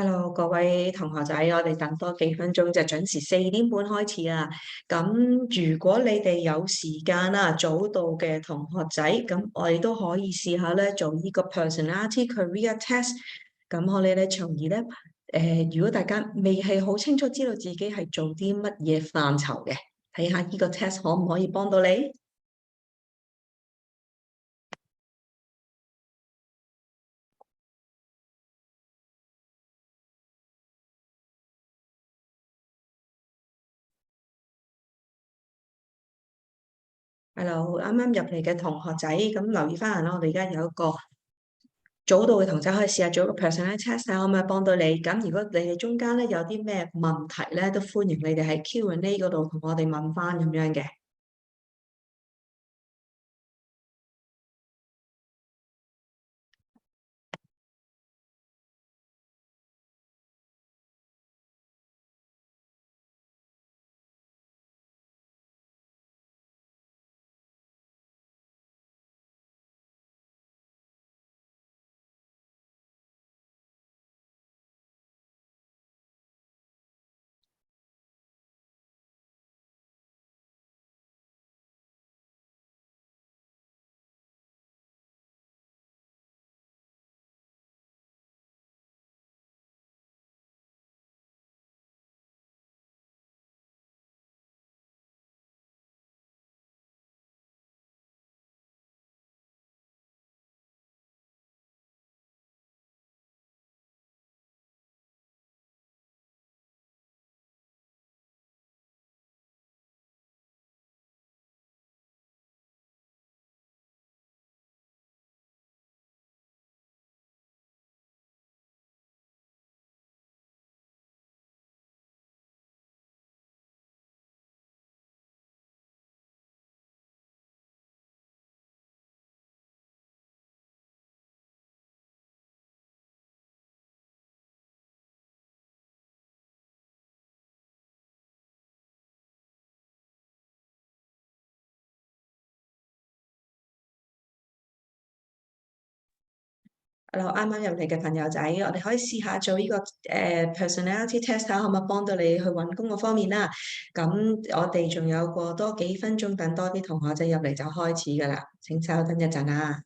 Hello，各位同學仔，我哋等多幾分鐘就準時4點半開始啦。咁如果你哋有時間啦，早到嘅同學仔，咁我哋都可以試下咧做呢個 personality career test。咁我哋咧從而咧，如果大家未係好清楚知道自己係做啲乜嘢範疇嘅，睇下呢個 test 可唔可以幫到你。Hello，啱啱入嚟嘅同學仔，咁留意翻下啦，我哋而家有一個早到嘅同學可以試下做一個 personality test，睇下可唔可以幫到你。咁如果你哋中間咧有啲咩問題咧，都歡迎你哋喺 Q&A 嗰度同我哋問翻咁樣嘅。啱啱入嚟嘅朋友仔，我哋可以試下做呢個personality test，睇下可唔可以幫到你去揾工嗰方面啦。咁我哋仲有個多幾分鐘，等多啲同學仔入嚟就開始㗎啦。請稍等一陣啦。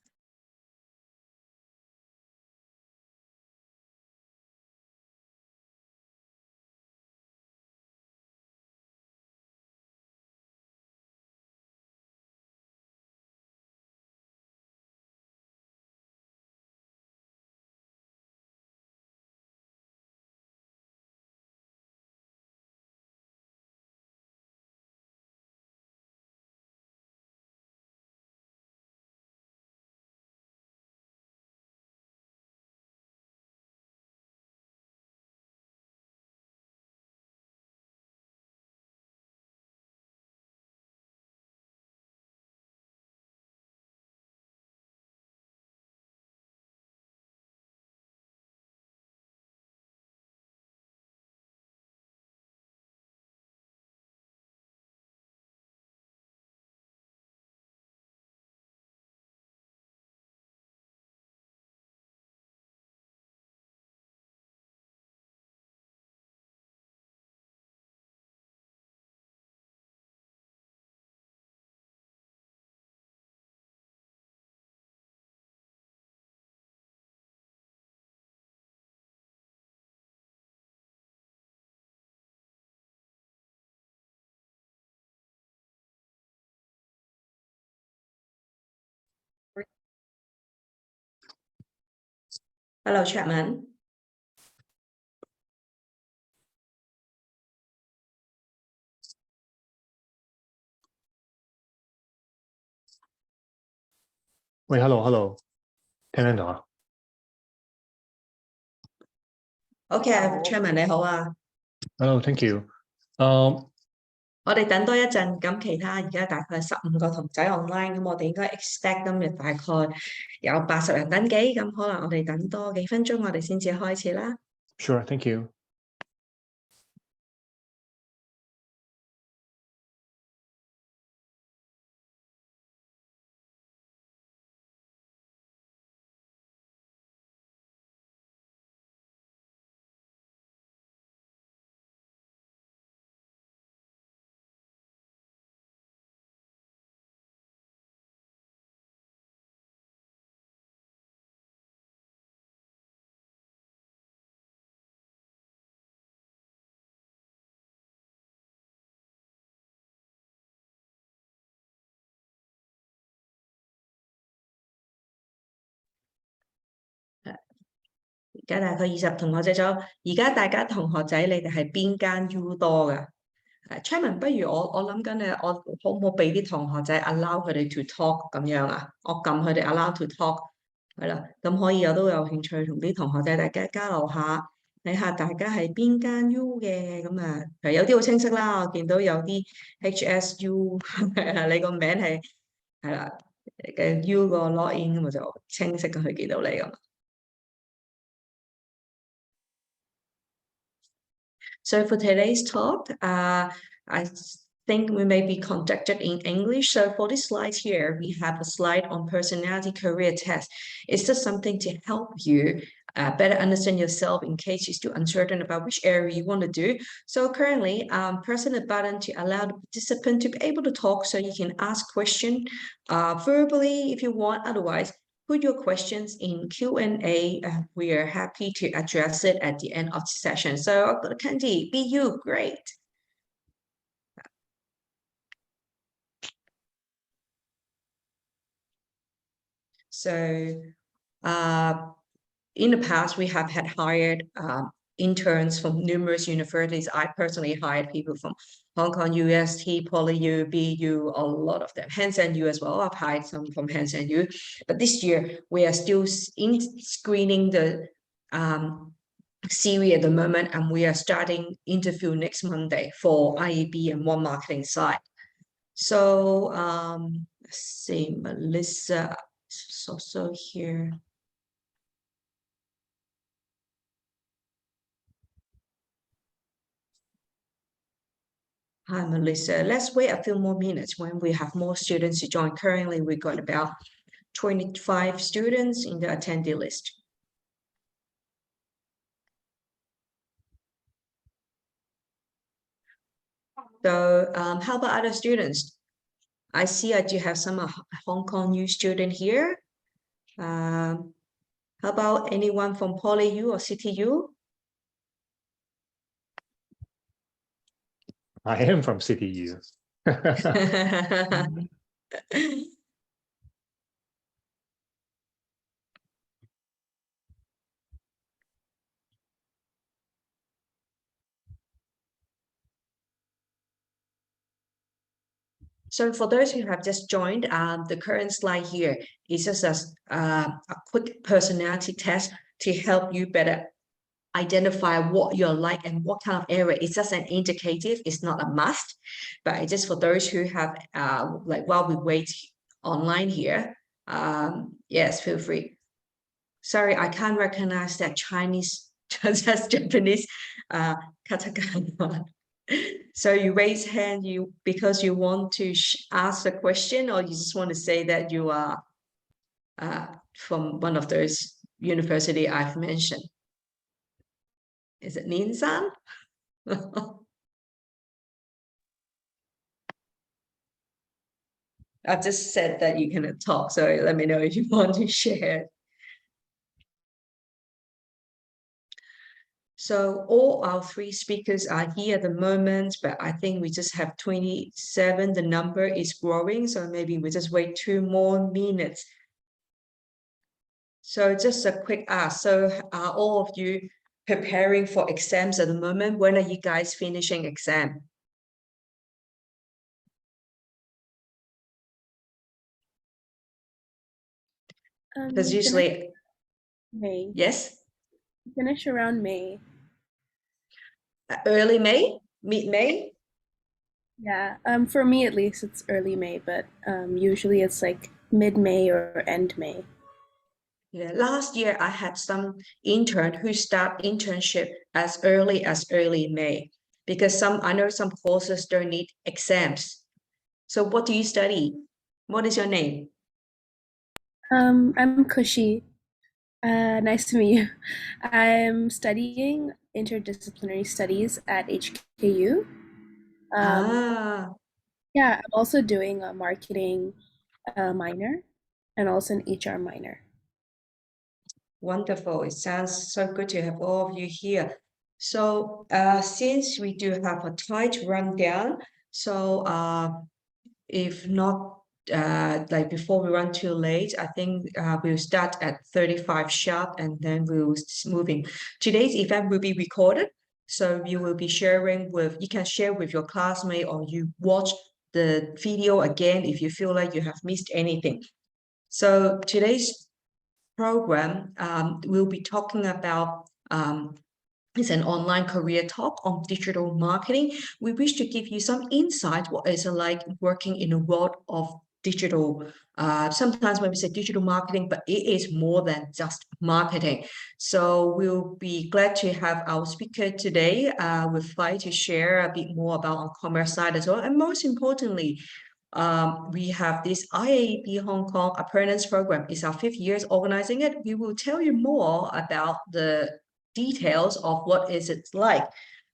Hello Chapman。喂，hello，hello，聽唔聽到啊？OK，Chapman 你好啊。Hello，thank you。我哋等多一陣，咁其他而家大概15個同仔 online，咁我哋應該 expect 今日大概有80人登記，咁可能我哋等多幾分鐘，我哋先至開始啦。Sure，thank you。而家大概20同學仔左右。而家大家同學仔，你哋係邊間 U 多㗎？Chairman，不如我諗緊咧，我可唔可以俾啲同學仔 allow 佢哋 to talk 咁樣啊？我撳佢哋 allow to talk，係啦，咁可以我都有興趣同啲同學仔大家交流下，睇下大家係邊間 U 嘅，咁啊，有啲好清晰啦，我見到有啲 HSU，你個名係啦嘅 U 個 login 咁我就清晰咁去見到你咁。So for today's talk, I think we may be conducted in English. So for this slide here, we have a slide on personality career test. It's just something to help you better understand yourself in case you're still uncertain about which area you want to do. So currently, pressing the button to allow the participant to be able to talk so you can ask questions verbally if you want. Otherwise, put your questions in Q&A. We are happy to address it at the end of the session. So, Candy, be you, great. So, in the past, we have had hired interns from numerous universities. I personally hired people from Hong Kong, UST, PolyU, BU, a lot of them. Hansen U as well. I've hired some from Hansen U. But this year, we are still screening the series at the moment, and we are starting interview next Monday for IEB and One Marketing side. So, let's see, Melissa is also here. Hi, Melissa. Let's wait a few more minutes when we have more students to join. Currently, we got about 25 students in the attendee list. So, how about other students? I see I do have some Hong Kong U student here. How about anyone from PolyU or CityU? I am from CityU. So for those who have just joined, the current slide here is just a quick personality test to help you better identify what you're like and what kind of area. It's just an indicative, it's not a must, but it's just for those who have, like while we wait online here, yes, feel free. Sorry, I can't recognize that Chinese, just Japanese katakana. So you raise hand because you want to ask a question, or you just want to say that you are from one of those university I've mentioned. Is it Nin-san? I've just said that you can talk, so let me know if you want to share. So all our 3 speakers are here at the moment, but I think we just have 27. The number is growing, so maybe we just wait 2 more minutes. So just a quick ask. So are all of you preparing for exams at the moment? When are you guys finishing exam? Because usually, May. yes? Finish around May. Early May? Mid-May? Yeah, for me at least it's early May, but usually it's like mid-May or end May. Yeah, last year I had some intern who start internship as early May, because I know some courses don't need exams. So what do you study? What is your name? I'm Kushi. Nice to meet you. I'm studying interdisciplinary studies at HKU. Yeah, I'm also doing a marketing minor and also an HR minor. Wonderful. It sounds so good to have all of you here. So since we do have a tight rundown, so if not like before we run too late, I think we'll start at 35 sharp and then we'll moving. Today's event will be recorded. So you will be sharing with, you can share with your classmate or you watch the video again if you feel like you have missed anything. So today's program we'll be talking about it's an online career talk on digital marketing. We wish to give you some insight what is it like working in a world of digital. Sometimes when we say digital marketing, but it is more than just marketing. So we'll be glad to have our speaker today with Fai to share a bit more about on commerce side as well. And most importantly, we have this IAB Hong Kong Apprentice Program. It's our 5th year organizing it. We will tell you more about the details of what is it like.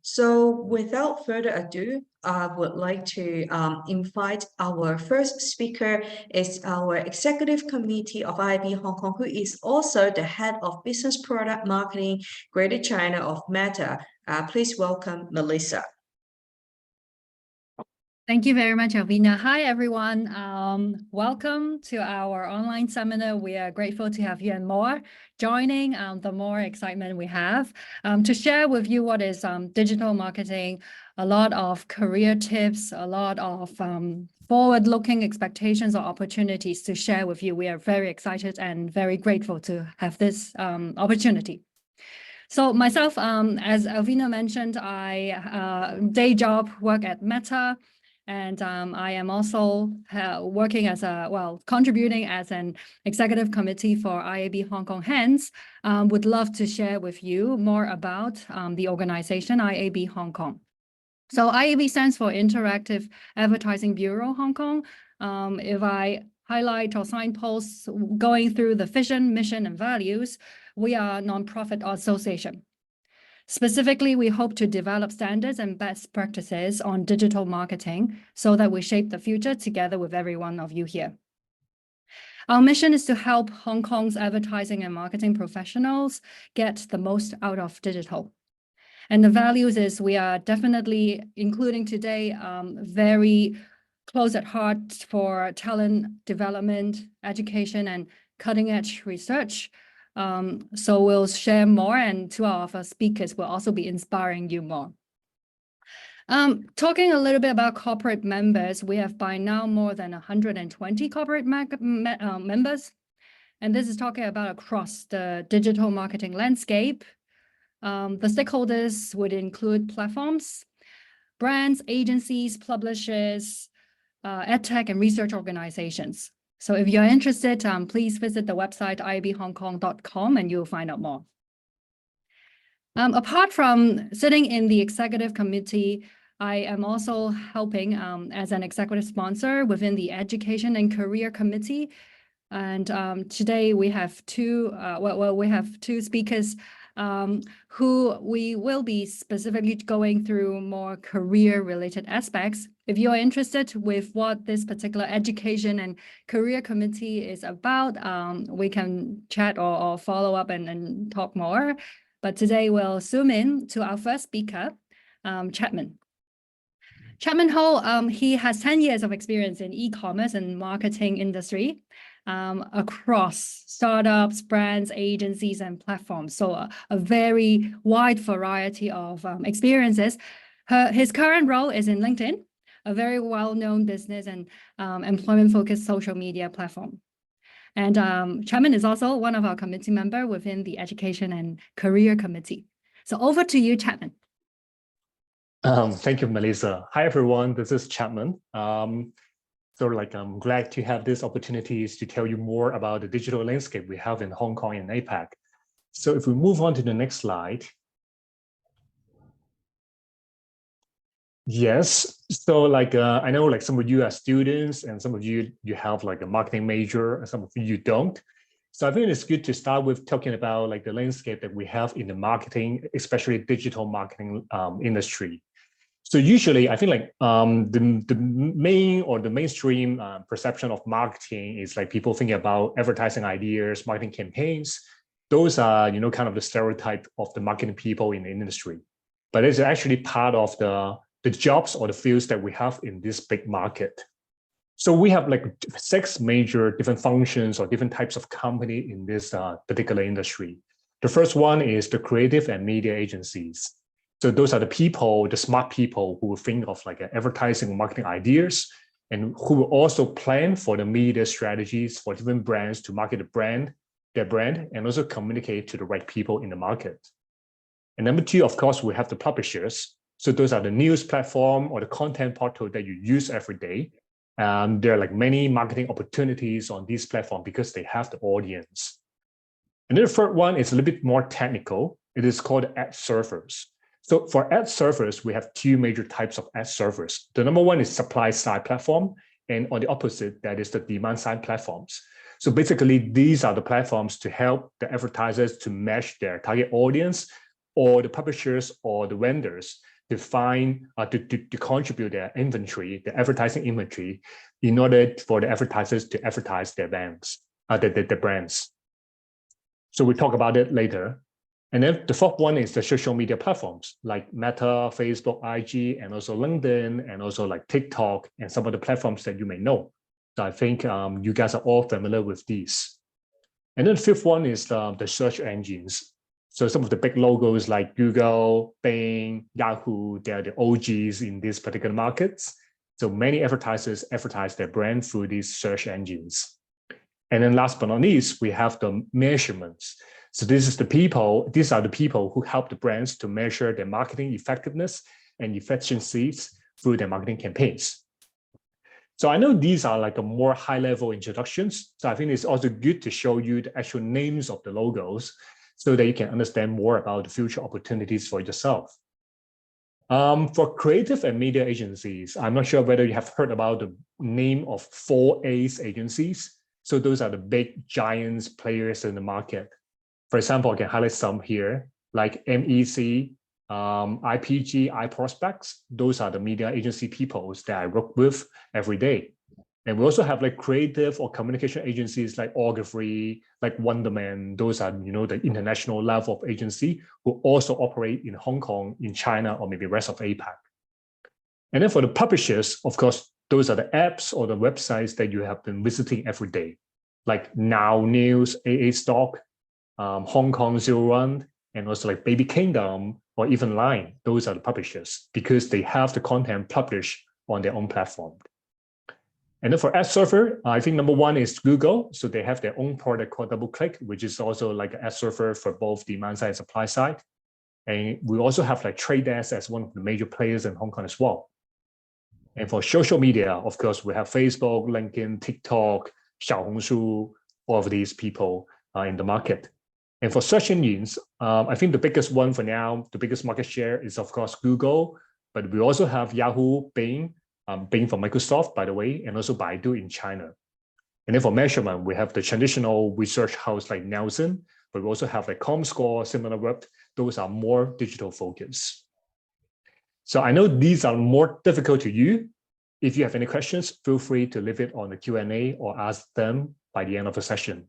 So without further ado, I would like to invite our first speaker is our Executive Committee of IAB Hong Kong, who is also the Head of Business Product Marketing Greater China of Meta. Please welcome Melissa. Thank you very much, Alvina. Hi, everyone. Welcome to our online seminar. We are grateful to have you and more joining. The more excitement we have to share with you what is digital marketing, a lot of career tips, a lot of forward-looking expectations or opportunities to share with you. We are very excited and very grateful to have this opportunity. So myself, as Alvina mentioned, I day job work at Meta. And I am also working as contributing as an executive committee for IAB Hong Kong. Hence, would love to share with you more about the organization IAB Hong Kong. So IAB stands for Interactive Advertising Bureau Hong Kong. If I highlight or signposts going through the vision, mission, and values, we are a nonprofit association. Specifically, we hope to develop standards and best practices on digital marketing so that we shape the future together with every one of you here. Our mission is to help Hong Kong's advertising and marketing professionals get the most out of digital. And the values is we are definitely, including today, very close at heart for talent development, education, and cutting-edge research. So we'll share more, and 2 of our speakers will also be inspiring you more. Talking a little bit about corporate members, we have by now more than 120 corporate members. And this is talking about across the digital marketing landscape. The stakeholders would include platforms, brands, agencies, publishers, edtech, and research organizations. So if you're interested, please visit the website iabhongkong.com and you'll find out more. Apart from sitting in the executive committee, I am also helping as an executive sponsor within the education and career committee. And today we have two speakers who we will be specifically going through more career-related aspects. If you're interested with what this particular education and career committee is about, we can chat or follow up and talk more. But today we'll zoom in to our first speaker, Chapman. Chapman Ho, he has 10 years of experience in e-commerce and marketing industry. Across startups, brands, agencies, and platforms. So a very wide variety of experiences. His current role is in LinkedIn, a very well-known business and employment-focused social media platform. And Chapman is also one of our committee members within the Education and Career Committee. So over to you, Chapman. Thank you, Melissa. Hi, everyone. This is Chapman. I'm glad to have these opportunities to tell you more about the digital landscape we have in Hong Kong and APAC. So if we move on to the next slide. Yes, so I know some of you are students and some of you have a marketing major and some of you don't. So I think it's good to start with talking about the landscape that we have in the marketing, especially digital marketing industry. So usually, I think the main or the mainstream perception of marketing is people thinking about advertising ideas, marketing campaigns. Those are kind of the stereotype of the marketing people in the industry. But it's actually part of the jobs or the fields that we have in this big market. So we have like 6 major different functions or different types of company in this particular industry. The first one is the creative and media agencies. So those are the people, the smart people who will think of like advertising and marketing ideas, and who will also plan for the media strategies for different brands to market their brand, and also communicate to the right people in the market. And number 2, of course, we have the publishers. So those are the news platform or the content portal that you use every day. There are like many marketing opportunities on this platform because they have the audience. And then the third one is a little bit more technical. It is called ad servers. So for ad servers, we have 2 major types of ad servers. The number one is supply side platform, and on the opposite, that is the demand side platforms. So basically, these are the platforms to help the advertisers to match their target audience, or the publishers or the vendors to find to contribute their inventory, the advertising inventory, in order for the advertisers to advertise their brands, the brands. So we'll talk about it later. And then the fourth one is the social media platforms like Meta, Facebook, IG, and also LinkedIn, and also like TikTok, and some of the platforms that you may know. So I think you guys are all familiar with these. And then the fifth one is the search engines. So some of the big logos like Google, Bing, Yahoo, they're the OGs in these particular markets. So many advertisers advertise their brand through these search engines. And then last but not least, we have the measurements. So these are the people who help the brands to measure their marketing effectiveness and efficiencies through their marketing campaigns. So I know these are like a more high-level introductions. So I think it's also good to show you the actual names of the logos so that you can understand more about the future opportunities for yourself. For creative and media agencies, I'm not sure whether you have heard about the name of 4A's agencies. So those are the big giants players in the market. For example, I can highlight some here, like MEC, IPG, iProspects. Those are the media agency people that I work with every day. And we also have like creative or communication agencies like Ogilvy, like Wonderman. Those are, the international level of agency who also operate in Hong Kong, in China, or maybe rest of APAC. And then for the publishers, of course, those are the apps or the websites that you have been visiting every day, like Now News, AA Stock, Hong Kong Zero Run, and also like Baby Kingdom or even Line. Those are the publishers because they have the content published on their own platform. And then for ad server, I think number one is Google. So they have their own product called DoubleClick, which is also like an ad server for both demand side and supply side. And we also have like Trade Desk as one of the major players in Hong Kong as well. And for social media, of course, we have Facebook, LinkedIn, TikTok, Xiaohongshu, all of these people in the market. And for search engines, I think the biggest one for now, the biggest market share is, of course, Google, but we also have Yahoo, Bing, Bing from Microsoft, by the way, and also Baidu in China. And then for measurement, we have the traditional research house like Nielsen, but we also have like Comscore, SimilarWeb. Those are more digital focused. So I know these are more difficult to you. If you have any questions, feel free to leave it on the Q&A or ask them by the end of the session.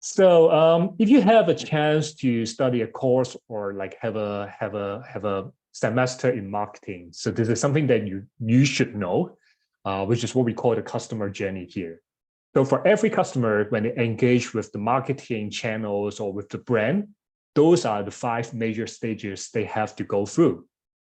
So if you have a chance to study a course or like have a semester in marketing, so this is something that you should know, which is what we call the customer journey here. So for every customer, when they engage with the marketing channels or with the brand, those are the 5 major stages they have to go through.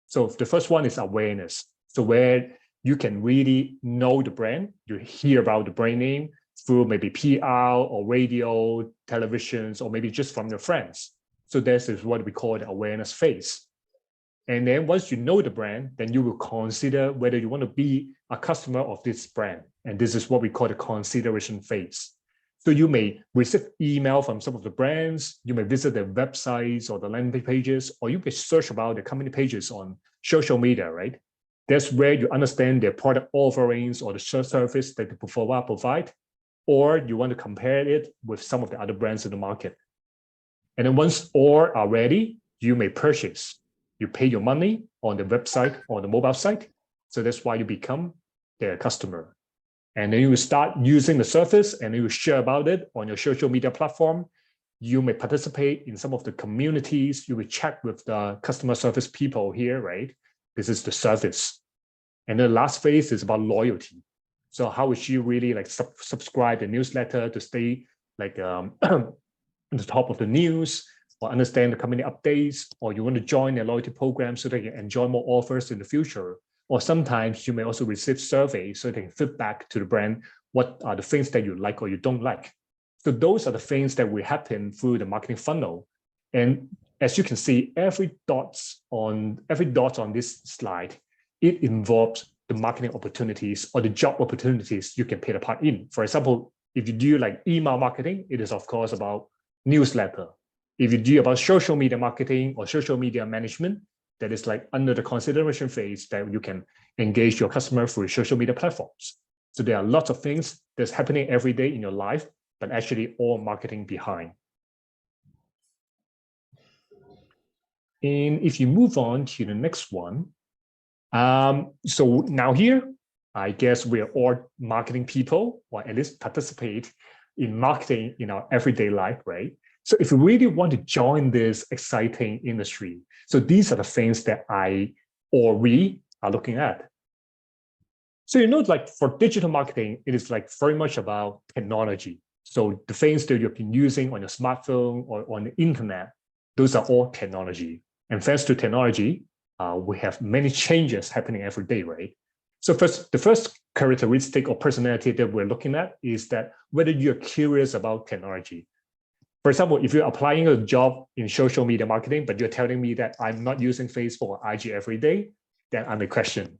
So the first one is awareness. So where you can really know the brand, you hear about the brand name through maybe PR or radio, televisions, or maybe just from your friends. So this is what we call the awareness phase. And then once you know the brand, then you will consider whether you want to be a customer of this brand. And this is what we call the consideration phase. So you may receive email from some of the brands, you may visit their websites or the landing pages, or you may search about the company pages on social media, right? That's where you understand their product offerings or the service that they provide, or you want to compare it with some of the other brands in the market. And then once all are ready, you may purchase. You pay your money on the website or the mobile site. So that's why you become their customer. And then you will start using the service and you will share about it on your social media platform. You may participate in some of the communities. You will chat with the customer service people here, right? This is the service. And the last phase is about loyalty. So how would you really like subscribe the newsletter to stay like on the top of the news, or understand the company updates, or you want to join their loyalty program so they can enjoy more offers in the future. Or sometimes you may also receive surveys so they can feedback to the brand what are the things that you like or you don't like. So those are the things that will happen through the marketing funnel. And as you can see, every dot on this slide, it involves the marketing opportunities or the job opportunities you can play a part in. For example, if you do like email marketing, it is of course about newsletter. If you do about social media marketing or social media management, that is like under the consideration phase that you can engage your customer through social media platforms. So there are lots of things that's happening every day in your life, but actually all marketing behind. And if you move on to the next one, so now here, I guess we're all marketing people, or at least participate in marketing in our everyday life, right? So if you really want to join this exciting industry, so these are the things that I or we are looking at. So like for digital marketing, it is like very much about technology. So the things that you've been using on your smartphone or on the internet, those are all technology. And thanks to technology, we have many changes happening every day, right? So the first characteristic or personality that we're looking at is that whether you're curious about technology. For example, if you're applying a job in social media marketing, but you're telling me that I'm not using Facebook or IG every day, then I'm a question.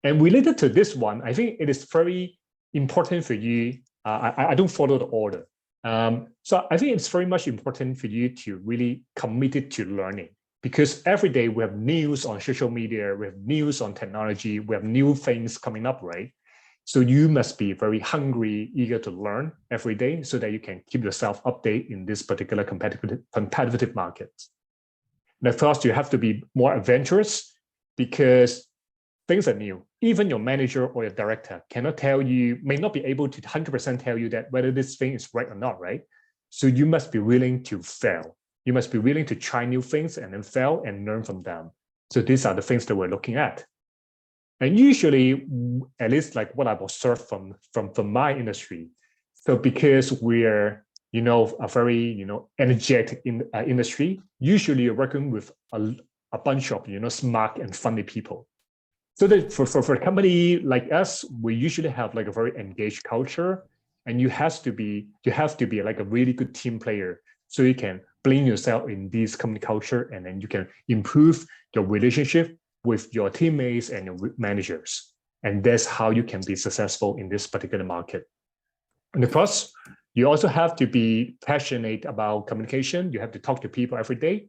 And related to this one, I think it is very important for you. I don't follow the order. So I think it's very much important for you to really commit to learning, because every day we have news on social media, we have news on technology, we have new things coming up, right? So you must be very hungry, eager to learn every day so that you can keep yourself updated in this particular competitive market. And of course, you have to be more adventurous because things are new. Even your manager or your director cannot tell you, may not be able to 100% tell you that whether this thing is right or not, right? So you must be willing to fail. You must be willing to try new things and then fail and learn from them. So these are the things that we're looking at. And usually, at least like what I've observed from my industry, so because we're, a very, energetic industry, usually you're working with a bunch of, smart and funny people. So that for a company like us, we usually have like a very engaged culture, and you have to be like a really good team player, so you can blend yourself in this company culture, and then you can improve your relationship with your teammates and your managers. And that's how you can be successful in this particular market. And of course, you also have to be passionate about communication. You have to talk to people every day,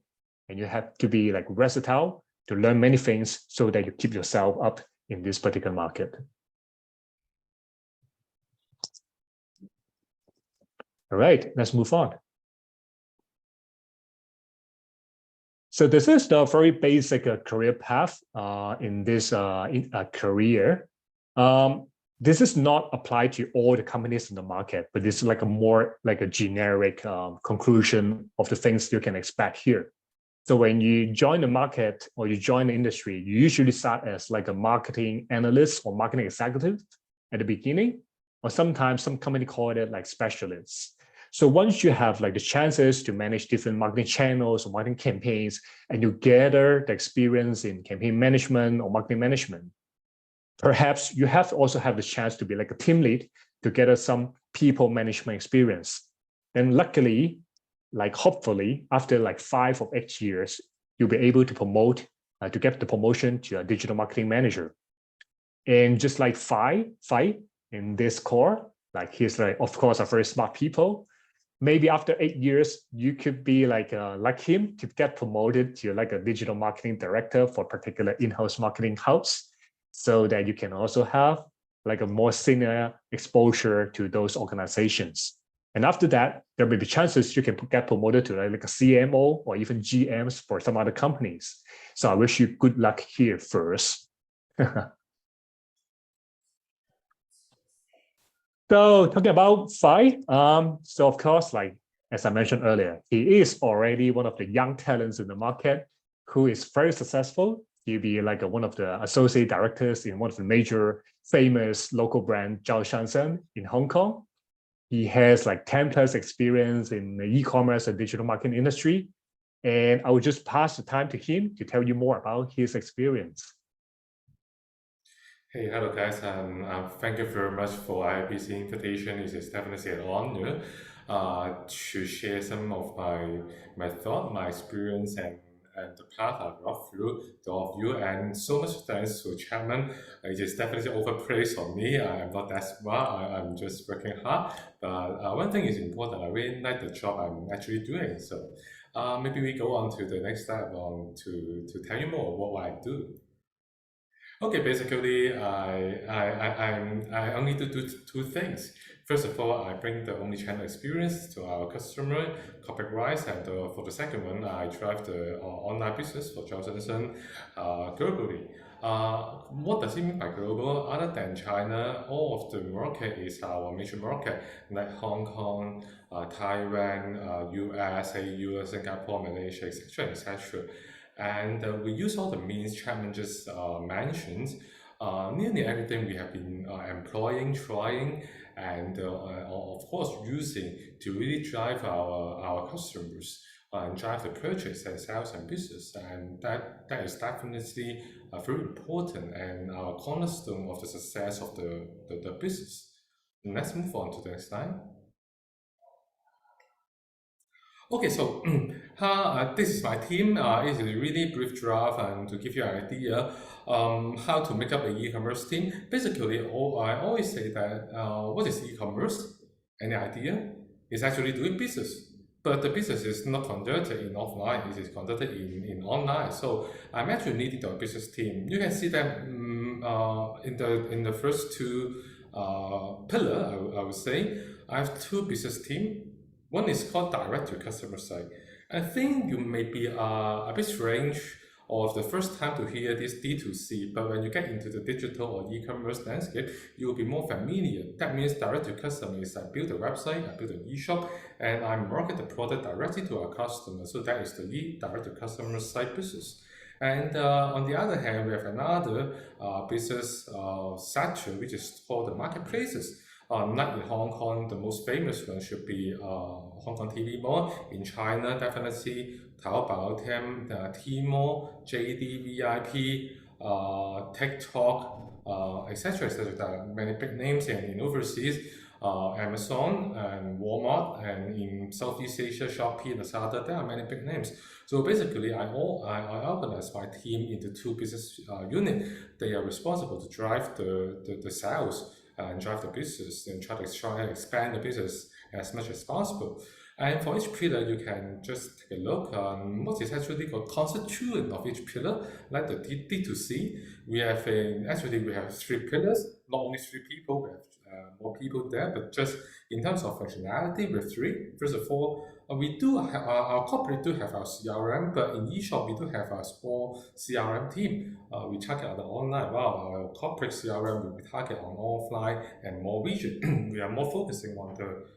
and you have to be like versatile to learn many things so that you keep yourself up in this particular market. All right, let's move on. So this is the very basic career path in this career. This is not applied to all the companies in the market, but this is like a more like a generic conclusion of the things you can expect here. So when you join the market or you join the industry, you usually start as like a marketing analyst or marketing executive at the beginning, or sometimes some company call it like specialists. So once you have like the chances to manage different marketing channels or marketing campaigns, and you gather the experience in campaign management or marketing management, perhaps you also have the chance to be like a team lead to gather some people management experience. And luckily, like hopefully after like 5 or 8 years, you'll be able to promote, to get the promotion to a digital marketing manager. And just like Phi in this core, like he's like, of course, a very smart people. Maybe after 8 years, you could be like him to get promoted to like a digital marketing director for a particular in-house marketing house, so that you can also have like a more senior exposure to those organizations. And after that, there may be chances you can get promoted to like a CMO or even GMs for some other companies. So I wish you good luck here first. So talking about Phi, so of course, like as I mentioned earlier, he is already one of the young talents in the market who is very successful He'll be like one of the associate directors in one of the major famous local brand, Zhao Shansen in Hong Kong. He has like 10 plus experience in the e-commerce and digital marketing industry. And I will just pass the time to him to tell you more about his experience. Hey, hello guys, and thank you very much for IIPC invitation. It is definitely an honor to share some of my thought, my experience, and the path I've walked through to all of you. And so much thanks to Chapman. It is definitely overpraise on me. I'm not that smart. I'm just working hard. But one thing is important. I really like the job I'm actually doing. So maybe we go on to the next step to tell you more what I do. Okay, basically, I only do two things. First of all, I bring the omnichannel experience to our customer, corporate-wise, and for the second one, I drive the online business for Zhao Shansen globally. What does it mean by global? Other than China, all of the market is our major market, like Hong Kong, Taiwan, US, EU, Singapore, Malaysia, etc., etc. And we use all the means Chapman just mentioned. Nearly everything we have been employing, trying, and of course using to really drive our customers and drive the purchase and sales and business. And that is definitely very important and our cornerstone of the success of the business. Let's move on to the next slide. Okay, so this is my team. It is a really brief draft and to give you an idea how to make up an e-commerce team. Basically, I always say that what is e-commerce? Any idea? It's actually doing business. But the business is not conducted in offline, it is conducted in online. So I'm actually leading the business team. You can see that in the first two pillars, I would say, I have two business teams. One is called direct to customer side. I think you may be a bit strange or the first time to hear this D2C, but when you get into the digital or e-commerce landscape, you will be more familiar. That means direct to customer is I build a website, I build an e-shop, and I market the product directly to our customer. So that is the direct to customer side business. And on the other hand, we have another business sector, which is called the marketplaces. Like in Hong Kong, the most famous one should be Hong Kong TV Mall. In China, definitely Taobao, Tmall, JD, VIP, TikTok, etc. etc. There are many big names, and in overseas, Amazon and Walmart, and in Southeast Asia, Shopee, Lazada. There are many big names. So basically, I organize my team into two business units. They are responsible to drive the sales and drive the business and try to expand the business as much as possible. And for each pillar, you can just take a look on what is actually the constituent of each pillar, like the D2C. We have three pillars, not only three people, we have more people there, but just in terms of functionality, we have three. First of all, we do have, our corporate do have our CRM, but in eShop, we do have a small CRM team. We target on the online, while our corporate CRM will be target on offline and more region. We are more focusing on the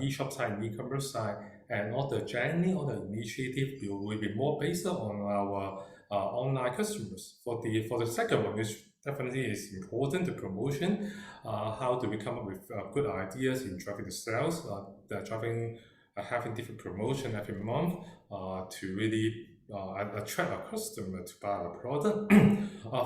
eShop side and e-commerce side, and all the journey, all the initiative will be more based on our online customers. For the second one, which definitely is important, the promotion. How do we come up with good ideas in driving the sales? Having different promotion every month to really attract our customer to buy our product.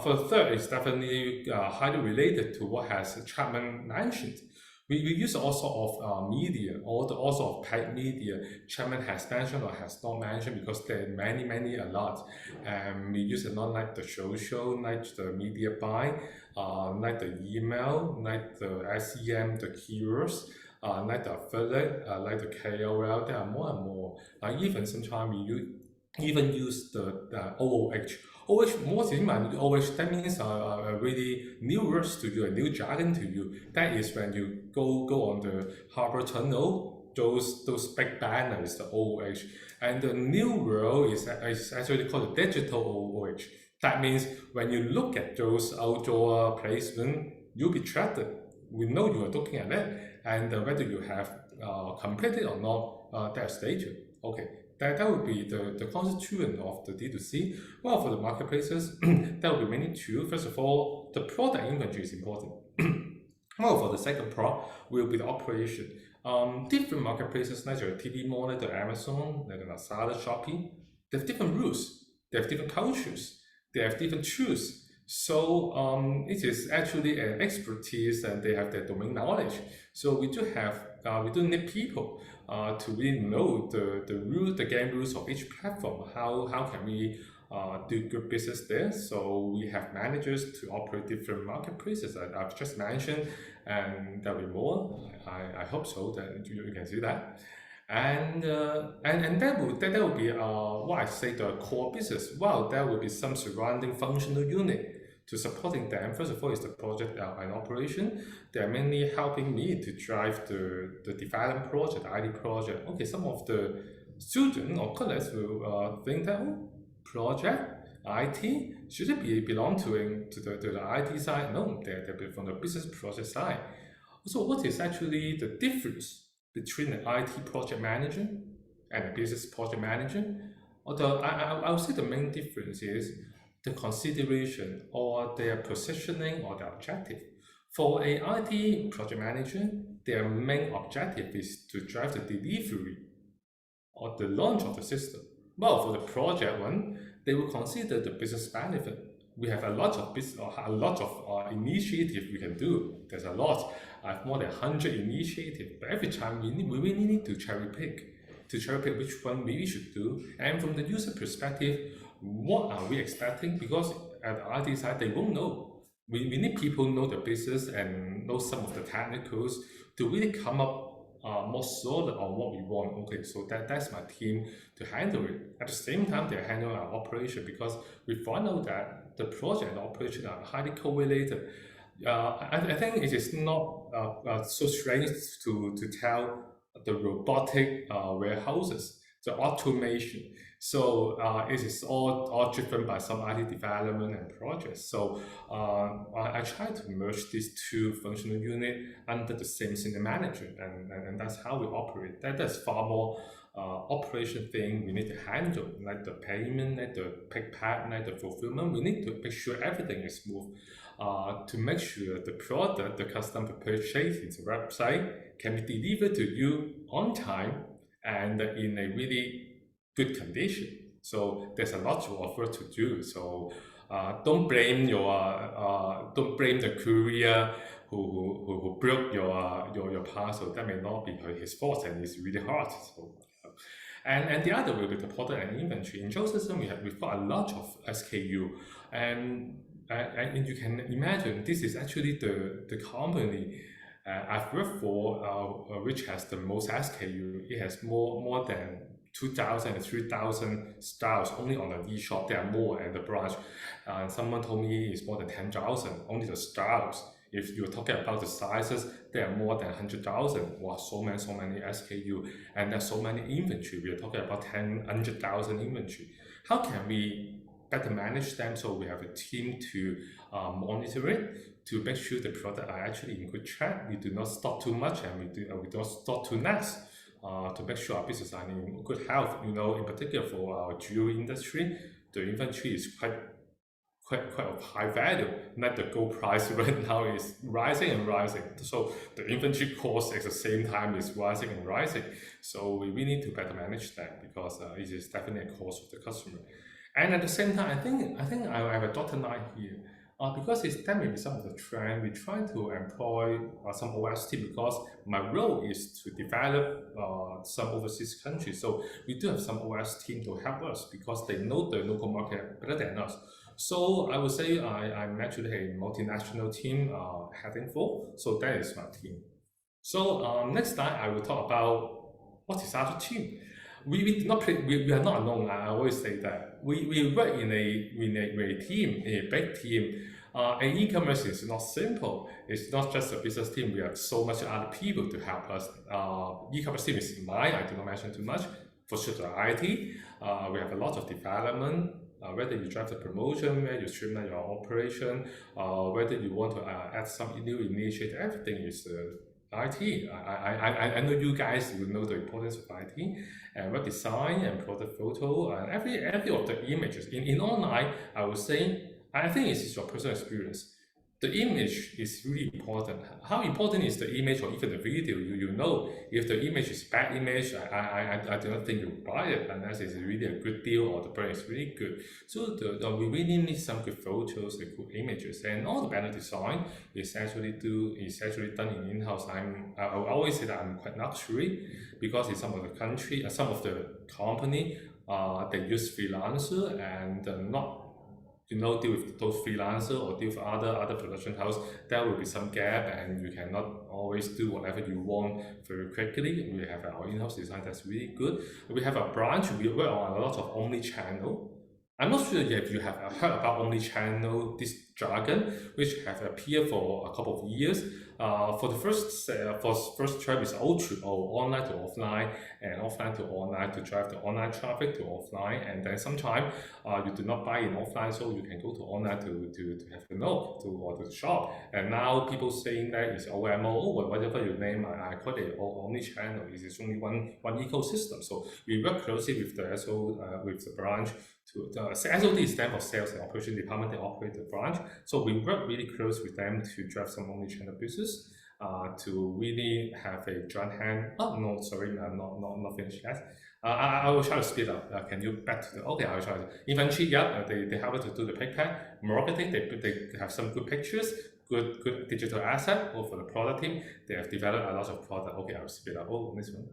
For the third, it's definitely highly related to what has Chapman mentioned. We use all sort of media, all sort of paid media Chapman has mentioned or has not mentioned, because there are many, a lot. And we use a lot like the social, like the media buy, like the email, like the SEM, the keywords, like the affiliate, like the KOL. There are more and more. Even sometimes we even use the OOH. OOH, most in mind, OOH, that means really new words to you, a new jargon to you. That is when you go on the Harbor Tunnel, those big banners, the OOH. And the new world is actually called the digital OOH. That means when you look at those outdoor placement, you'll be attracted. We know you are looking at it, and whether you have completed or not, that's stated. Okay, That would be the constituent of the D2C. Well, for the marketplaces, there will be many too. First of all, the product inventory is important. Well, for the second part, will be the operation. Different marketplaces, like the TV Mall, like the Amazon, like the Lazada, Shopee, they have different rules, they have different cultures, they have different tools. So it is actually an expertise, and they have their domain knowledge. So we do need people to really know the rules, the game rules of each platform. How can we do good business there? So we have managers to operate different marketplaces that I've just mentioned, and there'll be more. I hope so that you can see that. And that will be what I say the core business. Well, there will be some surrounding functional unit to supporting them. First of all, is the project and operation. They are mainly helping me to drive the development project, the IT project. Okay, some of the students or colleagues will think that project IT should it belong to the IT side? No, they're from the business project side. So what is actually the difference between an IT project manager and a business project manager? Although I would say the main difference is the consideration or their positioning or the objective. For a IT project manager, their main objective is to drive the delivery or the launch of the system. Well, for the project one, they will consider the business benefit. We have a lot of initiatives we can do. There's a lot. I have more than 100 initiatives, but every time we really need to cherry pick which one we should do. And from the user perspective, what are we expecting? Because at the IT side, they won't know. We need people who know the business and know some of the technicals to really come up more solid on what we want. Okay, so that's my team to handle it. At the same time, they're handling our operation, because we find out that the project and operation are highly correlated. I think it is not so strange to tell the robotic warehouses, the automation. So it is all driven by some IT development and projects. So I try to merge these two functional units under the same senior manager, and that's how we operate. That's far more operation thing we need to handle, like the payment, like the pick pack, like the fulfillment. We need to make sure everything is smooth. To make sure the product the customer purchases the website can be delivered to you on time and in a really good condition. So there's a lot to offer to do. So don't blame the courier who broke your parcel. That may not be his fault, and it's really hard. So, and the other will be the product and inventory. In Joe system, we've got a lot of SKU, and you can imagine this is actually the company I've worked for, which has the most SKU. It has more than 2,000 and 3,000 styles only on the eShop. There are more at the branch. Someone told me it's more than 10,000 only the styles. If you're talking about the sizes, there are more than 100,000. Wow, so many SKU, and there's so many inventory. We are talking about 100,000 inventory. How can we better manage them? So we have a team to monitor it, to make sure the product are actually in good track. We do not stock too much, and we don't stock too less. To make sure our business are in good health. You know, in particular for our jewelry industry, the inventory is quite of high value. Not the gold price right now is rising and rising. So the inventory cost at the same time is rising and rising. So we need to better manage that, because it is definitely a cost of the customer. And at the same time, I think I have a dotted line here. Because that may be some of the trend, we try to employ some OS team, because my role is to develop some overseas countries. So we do have some OS team to help us, because they know the local market better than us. So I would say I'm actually a multinational team heading for. So that is my team. So next time I will talk about what is our team. We are not alone. I always say that we work in a team, in a big team. And e-commerce is not simple. It's not just a business team. We have so much other people to help us. E-commerce team is mine. I do not mention too much. For sure, the IT. We have a lot of development. Whether you drive the promotion, whether you streamline your operation, whether you want to add some new initiative, everything is IT. I know you guys will know the importance of IT and web design and product photo and every of the images. In online, I would say, I think it's your personal experience. The image is really important. How important is the image or even the video? You know, if the image is bad image, I do not think you buy it unless it's really a good deal or the brand is really good. So we really need some good photos and good images, and all the banner design is actually done in in-house. I always say that I'm quite luxury because in some of the country, some of the company, they use freelancer and not deal with those freelancer or deal with other production house. There will be some gap and you cannot always do whatever you want very quickly. We have our in-house design that's really good. We have a branch, we work on a lot of omni-channel. I'm not sure if you have heard about omni-channel, this jargon, which have appeared for a couple of years. For the first term is O2O, online to offline, and offline to online to drive the online traffic to offline. And then sometime you do not buy in offline, so you can go to online to have the look or to shop. And now people saying that it's OMO, or whatever you name, I call it omni-channel. It is only one ecosystem. So we work closely with the with the branch. The SOD stands for Sales and Operation Department. They operate the branch, so we work really close with them to drive some omni-channel business, to really have a joint hand. Oh no, sorry, not finished yet. I will try to speed up. Can you back to the? Okay, I will try to. Inventory, yeah, they help us to do the pick pack. Marketing, they have some good pictures, good digital asset. Or for the product team, they have developed a lot of product. Okay, I will speed up. Oh, this one.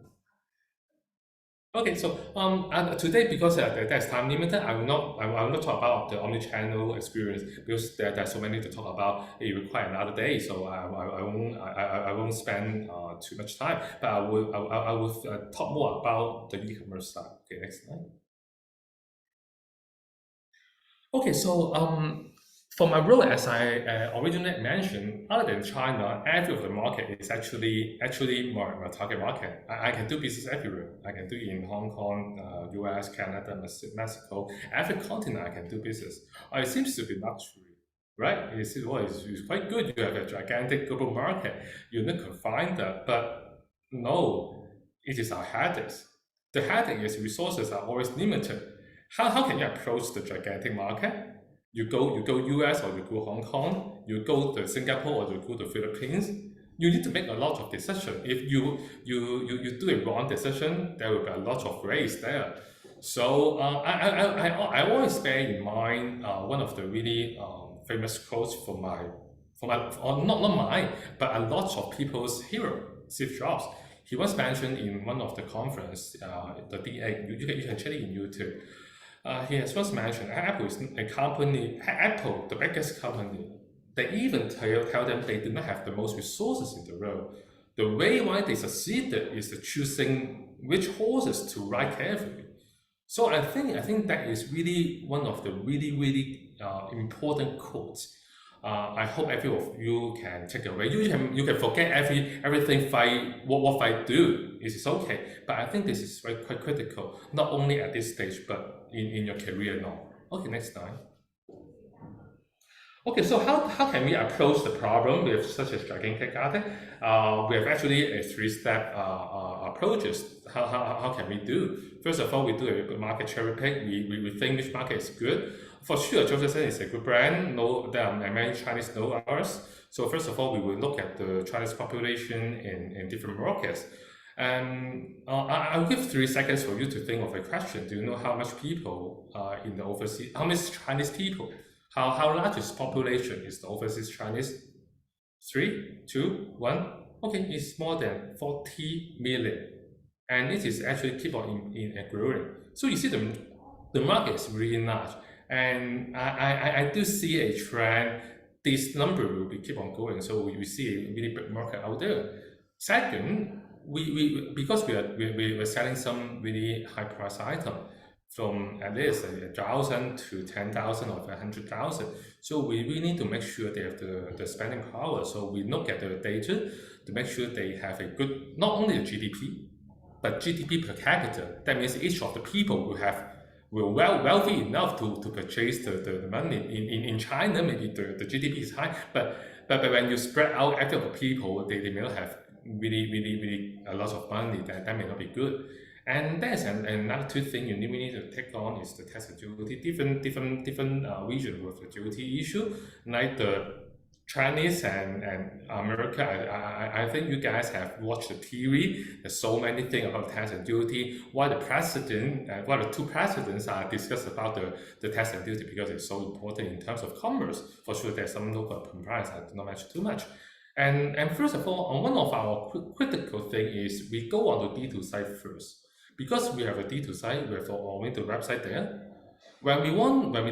Okay, so and today, because there's time limited, I will not talk about the omni-channel experience because there's so many to talk about. It requires another day, so I won't spend too much time. But I will talk more about the e-commerce side. Okay, next slide. Okay, so for my role, as I originally mentioned, other than China, every of the market is actually my target market. I can do business everywhere. I can do in Hong Kong, US, Canada, Mexico, every continent I can do business. It seems to be luxury, right? It's quite good. You have a gigantic global market. You're not confined that, but no, it is our headache. The headache is resources are always limited. How can you approach the gigantic market? You go US or you go Hong Kong, you go to Singapore or you go to Philippines. You need to make a lot of decisions. If you do a wrong decision, there will be a lot of race there. So I always bear in mind one of the really famous quotes from not mine, but a lot of people's hero, Steve Jobs. He was mentioned in one of the conference, the D8. You can check it in YouTube. He has once mentioned Apple is a company, Apple, the biggest company. They even tell them they do not have the most resources in the world. The way why they succeeded is the choosing which horses to ride carefully. So I think that is really one of the really important quotes. I hope every of you can take away. You can forget everything what fight do. It's okay, but I think this is quite critical, not only at this stage, but in your career now. Okay, next slide. Okay, so how can we approach the problem with such a gigantic market? We have actually a three-step approaches. How can we do? First of all, we do a market cherry pick. We think which market is good. For sure, Josephson is a good brand. There are many Chinese know ours. So first of all, we will look at the Chinese population in different markets. And I'll give 3 seconds for you to think of a question. Do you know how much people in the overseas? How many Chinese people? How large is population is the overseas Chinese? 3, 2, 1. Okay, it's more than 40 million, and it is actually keep on growing. So you see the market is really large. And I do see a trend. This number will be keep on going. So we see a really big market out there. Second, because we're selling some really high price item from at least 1,000 to 10,000 or 100,000. So we really need to make sure they have the spending power. So we look at the data to make sure they have a good, not only the GDP, but GDP per capita. That means each of the people will wealthy enough to purchase the money. In China, maybe the GDP is high, but when you spread out every of the people, they may not have really a lot of money, that may not be good. And there's another two things we need to take on is the tax and duty. Different region with the duty issue, like the Chinese and America. I think you guys have watched the TV. There's so many things about tax and duty. Why the two presidents are discussed about the tax and duty, because it's so important in terms of commerce. For sure, there's some local compliance. I do not mention too much. And first of all, one of our critical thing is we go on the D2 site first. Because we have a D2 site, we have only the website there. When we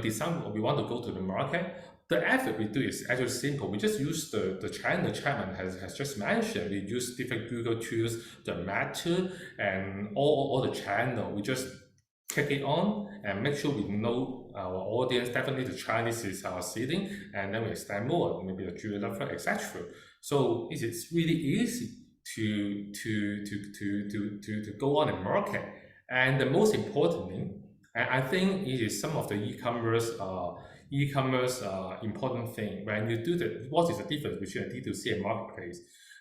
decide we want to go to the market, the effort we do is actually simple. We just use the channel Chapman has just mentioned. We use different Google tools, the Meta, and all the channel. We just click it on and make sure we know our audience. Definitely the Chinese is our seating, and then we extend more, maybe the geographer, etc. So it's really easy to go on the market. And the most important thing, I think it is some of the e-commerce important thing. When you do what is the difference between a D2C and marketplace?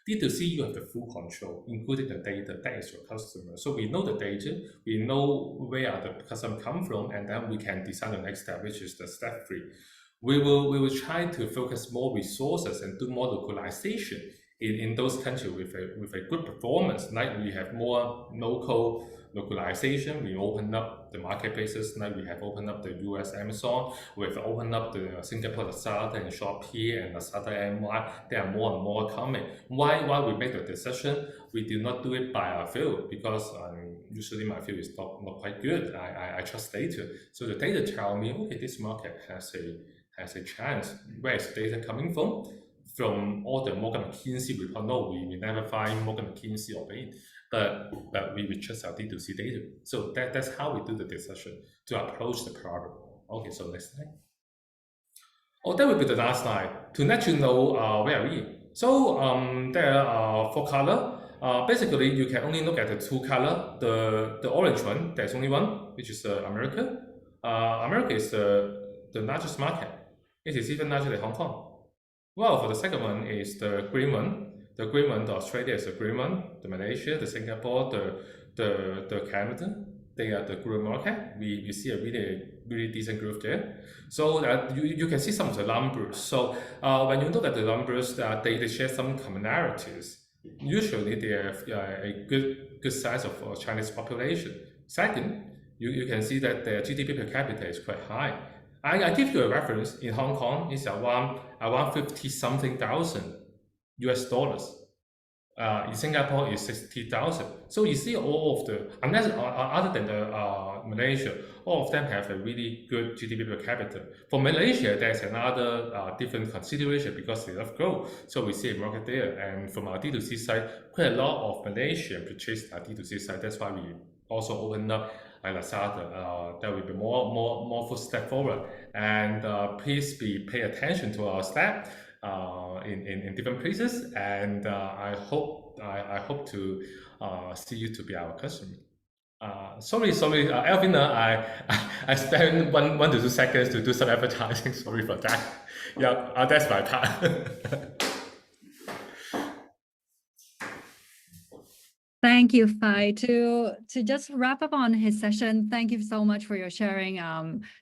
D2C, you have the full control, including the data. That is your customer. So we know the data, we know where the customer come from, and then we can design the next step, which is the step 3. We will try to focus more resources and do more localization in those countries with a good performance. Like we have more localization, we open up the marketplaces. Like we have opened up the US Amazon, we've opened up the Singapore Lazada and Shopee and Lazada MY. There are more and more coming. Why we make the decision? We do not do it by our field, because usually my field is not quite good. I trust data. So the data tell me, okay, this market has a chance. Where is the data coming from? From all the Morgan McKinsey report. No, we never find Morgan McKinsey or Bain, but we trust our D2C data. So that's how we do the decision to approach the problem. Okay, so next slide. Oh, that will be the last slide to let you know where are we. So there are 4 color. Basically, you can only look at the 2 color. The orange one, there's only one, which is America. America is the largest market. It is even larger than Hong Kong. Well, for the second one is the green one. The green one, the Australia is the green one. The Malaysia, the Singapore, the Canada, they are the growth market. We see a really decent growth there. So you can see some of the numbers. So when you look at the numbers, they share some commonalities. Usually they have a good size of Chinese population. Second, you can see that their GDP per capita is quite high. I give you a reference. In Hong Kong, it's around 50-something thousand US dollars. In Singapore, it's 60,000. So you see all of the, unless other than the Malaysia, all of them have a really good GDP per capita. For Malaysia, there's another different consideration because they love growth. So we see a market there. And from our D2C side, quite a lot of Malaysians purchased our D2C side. That's why we also opened up Lazada. There will be more footstep forward. And please pay attention to our step in different places. And I hope to see you to be our customer. Sorry, Alvin, I spent 1 to 2 seconds to do some advertising. Sorry for that. Yeah, that's my part. Thank you, Fai. To just wrap up on his session, thank you so much for your sharing,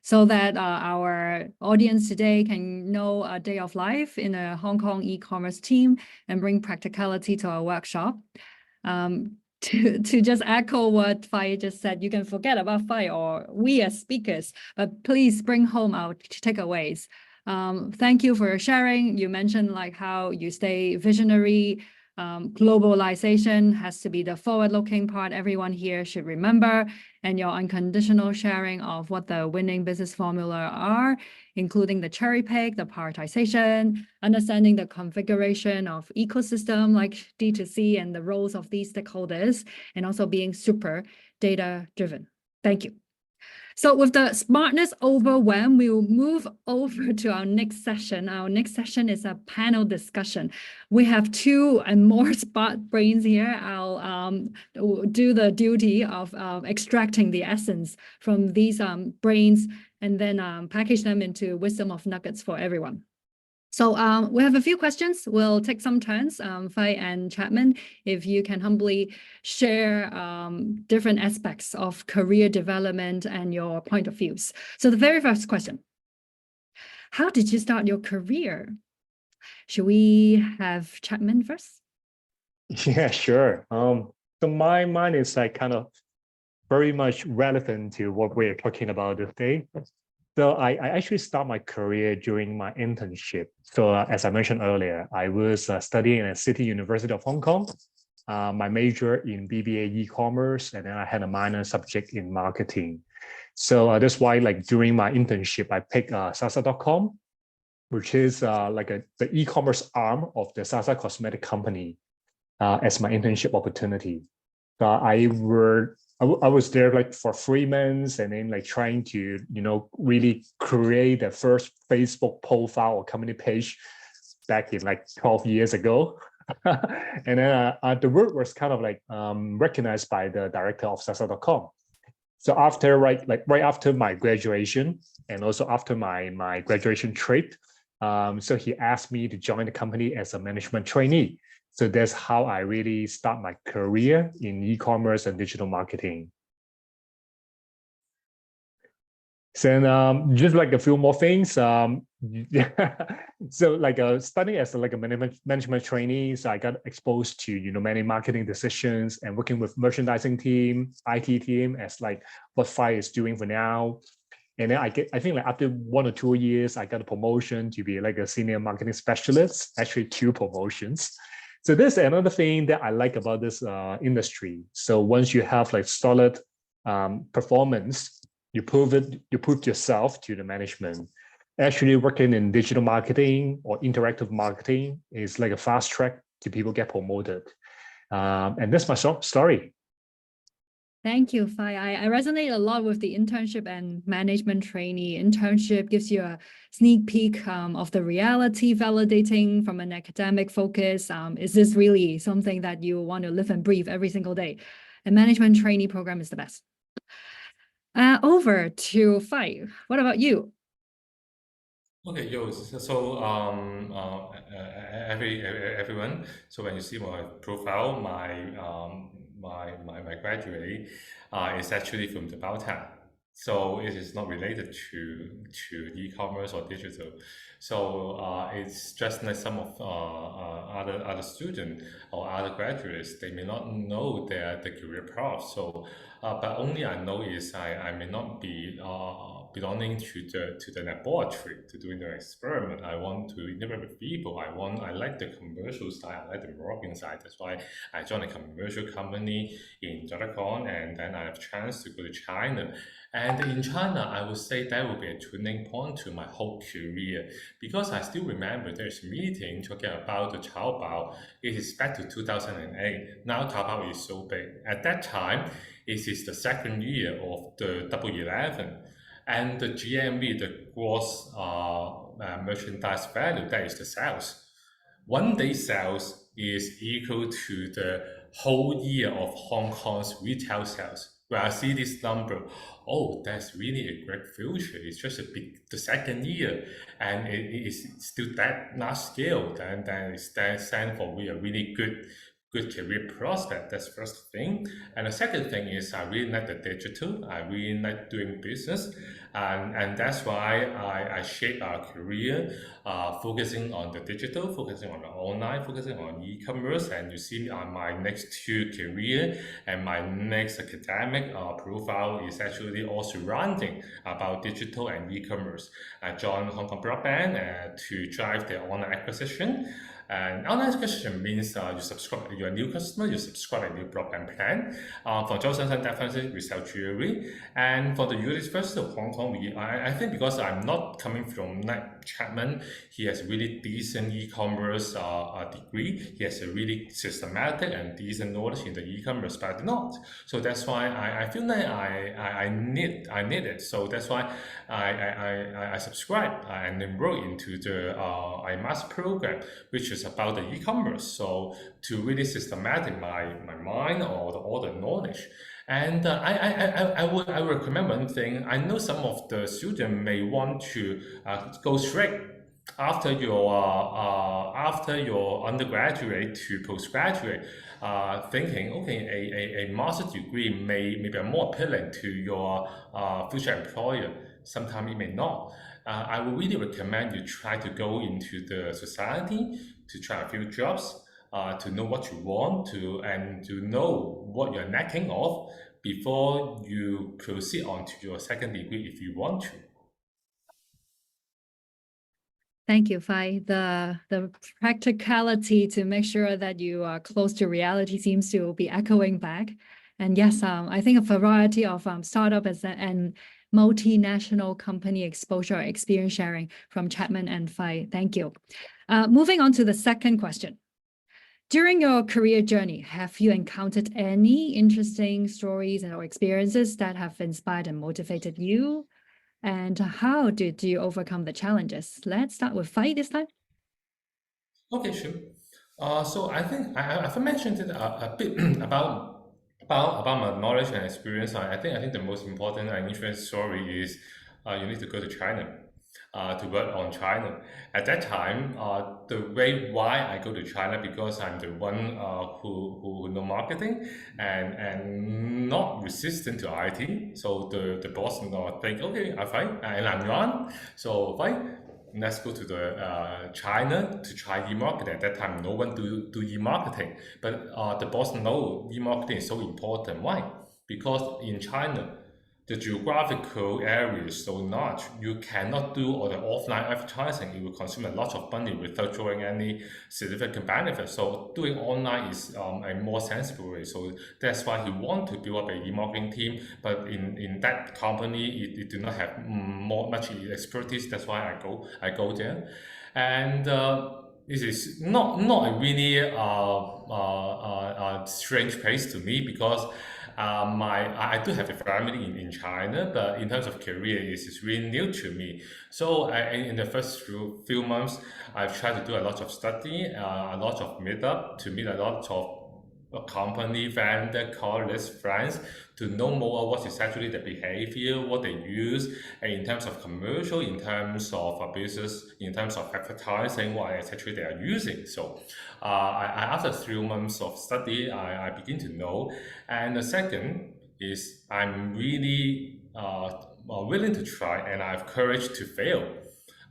so that our audience today can know a day of life in a Hong Kong e-commerce team and bring practicality to our workshop. To just echo what Fai just said, you can forget about Fai or we as speakers, but please bring home our takeaways. Thank you for your sharing. You mentioned like how you stay visionary. Globalization has to be the forward-looking part everyone here should remember, and your unconditional sharing of what the winning business formula are, including the cherry pick, the prioritization, understanding the configuration of ecosystem like D2C and the roles of these stakeholders, and also being super data-driven. Thank you. So with the smartness overwhelmed, we will move over to our next session. Our next session is a panel discussion. We have 2 and more smart brains here. I'll do the duty of extracting the essence from these brains and then package them into wisdom of nuggets for everyone. So we have a few questions. We'll take some turns. Fai and Chapman, if you can humbly share different aspects of career development and your point of views. So the very first question, how did you start your career? Should we have Chapman first? Yeah, sure. So my mind is like kind of very much relevant to what we're talking about today. So I actually start my career during my internship. So as I mentioned earlier, I was studying at City University of Hong Kong. My major in BBA e-commerce, and then I had a minor subject in marketing. So that's why like during my internship, I picked Sasa.com, which is like the e-commerce arm of the Sasa Cosmetic Company as my internship opportunity. So I was there like for 3 months, and then like trying to, really create the first Facebook profile or company page back in like 12 years ago. And then the work was kind of like recognized by the director of Sasa.com. So after right after my graduation, and also after my graduation trip, so he asked me to join the company as a management trainee. So that's how I really start my career in e-commerce and digital marketing. So just like a few more things. So like studying as like a management trainee, so I got exposed to many marketing decisions and working with merchandising team, IT team, as like what Fai is doing for now. And then I think like after 1 or 2 years, I got a promotion to be like a senior marketing specialist, actually 2 promotions. So this is another thing that I like about this industry. So once you have like solid performance, you prove yourself to the management. Actually working in digital marketing or interactive marketing is like a fast track to people get promoted. And that's my story. Thank you, Fai. I resonate a lot with the internship and management trainee. Internship gives you a sneak peek of the reality, validating from an academic focus. Is this really something that you want to live and breathe every single day? And management trainee program is the best. Over to Fai. What about you? Okay, so everyone. So when you see my profile, my graduate is actually from the Baotan. So it is not related to e-commerce or digital. So it's just like some of other students or other graduates. They may not know the career path. So but only I know is I may not be belonging to the laboratory to doing the experiment. I want to interact with people. I like the commercial side. I like the marketing side. That's why I joined a commercial company in Jotacon, and then I have a chance to go to China. And in China, I would say that would be a turning point to my whole career, because I still remember there's a meeting talking about the Taobao. It is back to 2008. Now Taobao is so big. At that time, it is the second year of the Double 11. And the GMV, the gross merchandise value, that is the sales. One day sales is equal to the whole year of Hong Kong's retail sales. When I see this number, oh, that's really a great future. It's just the second year, and it is still that large scale. Then it stands for a really good career prospect. That's first thing. And the second thing is I really like the digital. I really like doing business, and that's why I shape our career, focusing on the digital, focusing on the online, focusing on e-commerce. And you see my next 2 career and my next academic profile is actually all surrounding about digital and e-commerce. I joined Hong Kong Broadband to drive the online acquisition. And online acquisition means you subscribe, you're a new customer, you subscribe a new broadband plan. For Zhou Shansan, definitely we sell jewelry. And for the University of Hong Kong, I think because I'm not coming from like Chapman, he has a really decent e-commerce degree. He has a really systematic and decent knowledge in the e-commerce, but I do not. So that's why I feel like I need it. So that's why I subscribe and enroll into the a master program, which is about the e-commerce. So to really systematic my mind or all the knowledge. And I would recommend one thing. I know some of the students may want to go straight after your undergraduate to postgraduate, thinking, okay, a master's degree may be more appealing to your future employer. Sometimes it may not. I would really recommend you try to go into the society to try a few jobs, to know what you want to and to know what you're lacking of before you proceed on to your second degree if you want to. Thank you, Fai. The practicality to make sure that you are close to reality seems to be echoing back. And yes, I think a variety of startup and multinational company exposure or experience sharing from Chapman and Fai. Thank you. Moving on to the second question. During your career journey, have you encountered any interesting stories or experiences that have inspired and motivated you? And how did you overcome the challenges? Let's start with Fai this time. Okay, sure. So I think I've mentioned it a bit about my knowledge and experience. I think the most important and interesting story is you need to go to China to work on China. At that time, the way why I go to China because I'm the one who know marketing and not resistant to IT. So the boss think, okay, fine, and I'm Yuan, so fine. Let's go to the China to try e-marketing. At that time, no one do e-marketing, but the boss know e-marketing is so important. Why? Because in China, the geographical area is so large. You cannot do all the offline advertising. It will consume a lot of money without drawing any significant benefit. So doing online is a more sensible way. So that's why he want to build up a e-marketing team. But in that company, it do not have much expertise. That's why I go there, and this is not a really strange place to me because. I do have a family in China, but in terms of career, it's really new to me. So in the first few months, I've tried to do a lot of study, a lot of meetup, to meet a lot of company, vendor, colleagues, friends, to know more what is actually the behavior, what they use, and in terms of commercial, in terms of business, in terms of advertising, what actually they are using. So after 3 months of study, I begin to know. And the second is I'm really willing to try and I have courage to fail.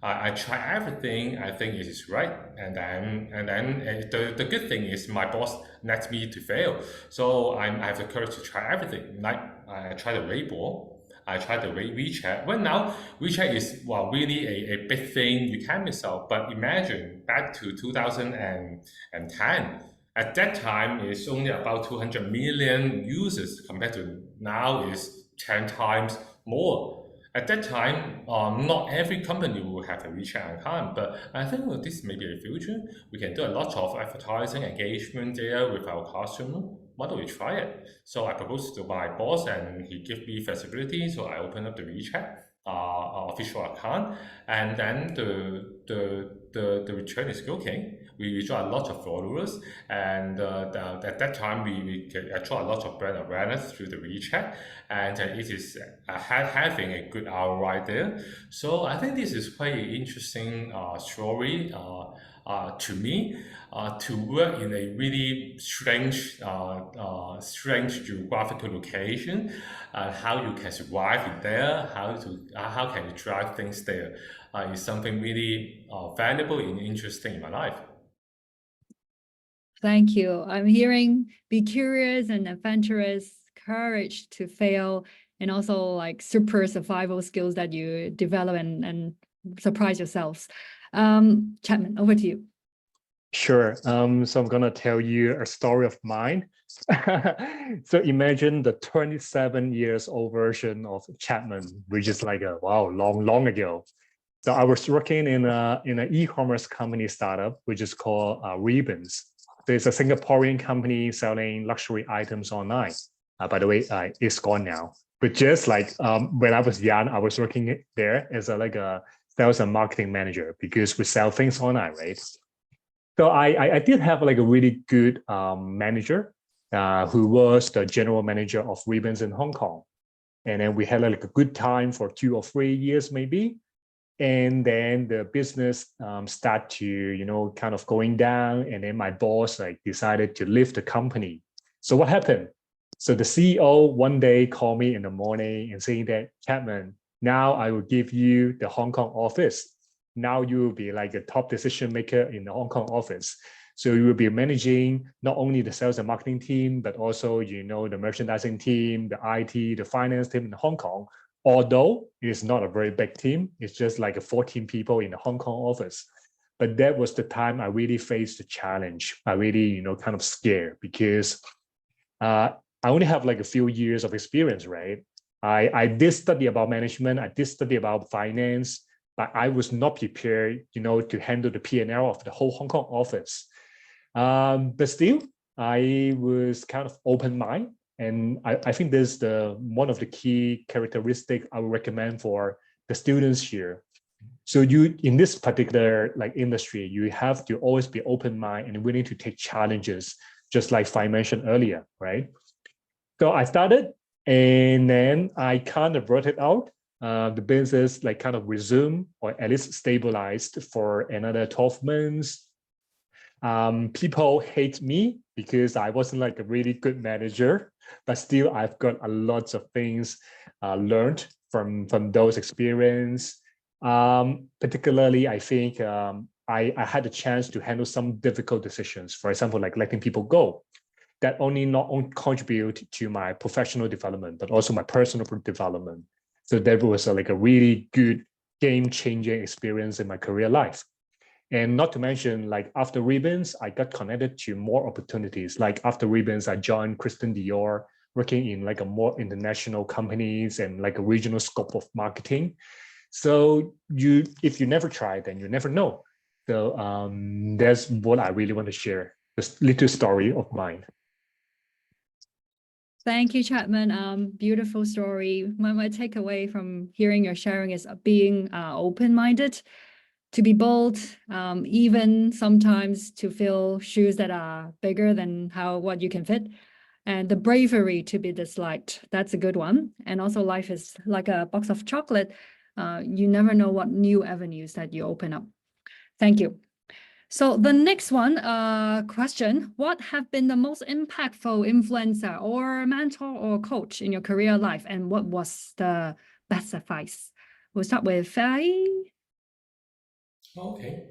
I try everything I think it is right, and then the good thing is my boss lets me to fail, so I have the courage to try everything. Like I tried the Weibo, I tried the WeChat. Well, now WeChat is really a big thing. You can miss out, but imagine back to 2010. At that time, it's only about 200 million users compared to now is 10 times more. At that time, not every company will have a WeChat account, but I think this may be the future. We can do a lot of advertising engagement there with our customer. Why don't we try it? So I proposed to my boss, and he gave me flexibility. So I opened up the WeChat official account, and then the return is okay. We draw a lot of followers, and at that time we draw a lot of brand awareness through the WeChat, and it is having a good ROI there. So I think this is quite an interesting story to me, to work in a really strange geographical location, how you can survive in there, how can you drive things there, is something really valuable and interesting in my life. Thank you. I'm hearing be curious and adventurous, courage to fail, and also like super survival skills that you develop and surprise yourselves. Chapman, over to you. Sure. So I'm gonna tell you a story of mine. So imagine the 27 years old version of Chapman, which is like long ago. So I was working in an e-commerce company startup, which is called Ribbons. So it's a Singaporean company selling luxury items online. By the way, it's gone now. But just like when I was young, I was working there as a sales and marketing manager because we sell things online, right? So I did have like a really good manager who was the general manager of Ribbons in Hong Kong. And then we had like a good time for 2 or 3 years maybe. And then the business start to, kind of going down. And then my boss like decided to leave the company. So what happened? So the CEO one day called me in the morning and saying that, Chapman, now I will give you the Hong Kong office. Now you will be like a top decision maker in the Hong Kong office. So you will be managing not only the sales and marketing team, but also, the merchandising team, the IT, the finance team in Hong Kong. Although it is not a very big team, it's just like 14 people in the Hong Kong office. But that was the time I really faced the challenge. I really, kind of scared because I only have like a few years of experience, right? I did study about management. I did study about finance, but I was not prepared, to handle the P&L of the whole Hong Kong office. But still, I was kind of open-minded. And I think this is one of the key characteristics I would recommend for the students here. So you, in this particular like industry, you have to always be open-minded and willing to take challenges, just like Fai mentioned earlier, right? So I started, and then I kind of brought it out. The business like kind of resumed or at least stabilized for another 12 months. People hate me because I wasn't like a really good manager, but still I've got a lot of things learned from those experience. Particularly, I think I had a chance to handle some difficult decisions. For example, like letting people go. That not only contribute to my professional development, but also my personal development. So that was like a really good game-changing experience in my career life. And not to mention, like after Ribbons, I got connected to more opportunities. Like after Ribbons, I joined Christian Dior, working in like a more international companies and like a regional scope of marketing. So if you never try, then you never know. So that's what I really want to share, this little story of mine. Thank you, Chapman. Beautiful story. My takeaway from hearing your sharing is being open-minded, to be bold, even sometimes to fill shoes that are bigger than what you can fit, and the bravery to be disliked. That's a good one. And also life is like a box of chocolate. You never know what new avenues that you open up. Thank you. So the next one, question, what have been the most impactful influencer or mentor or coach in your career life? And what was the best advice? We'll start with Fei. Okay,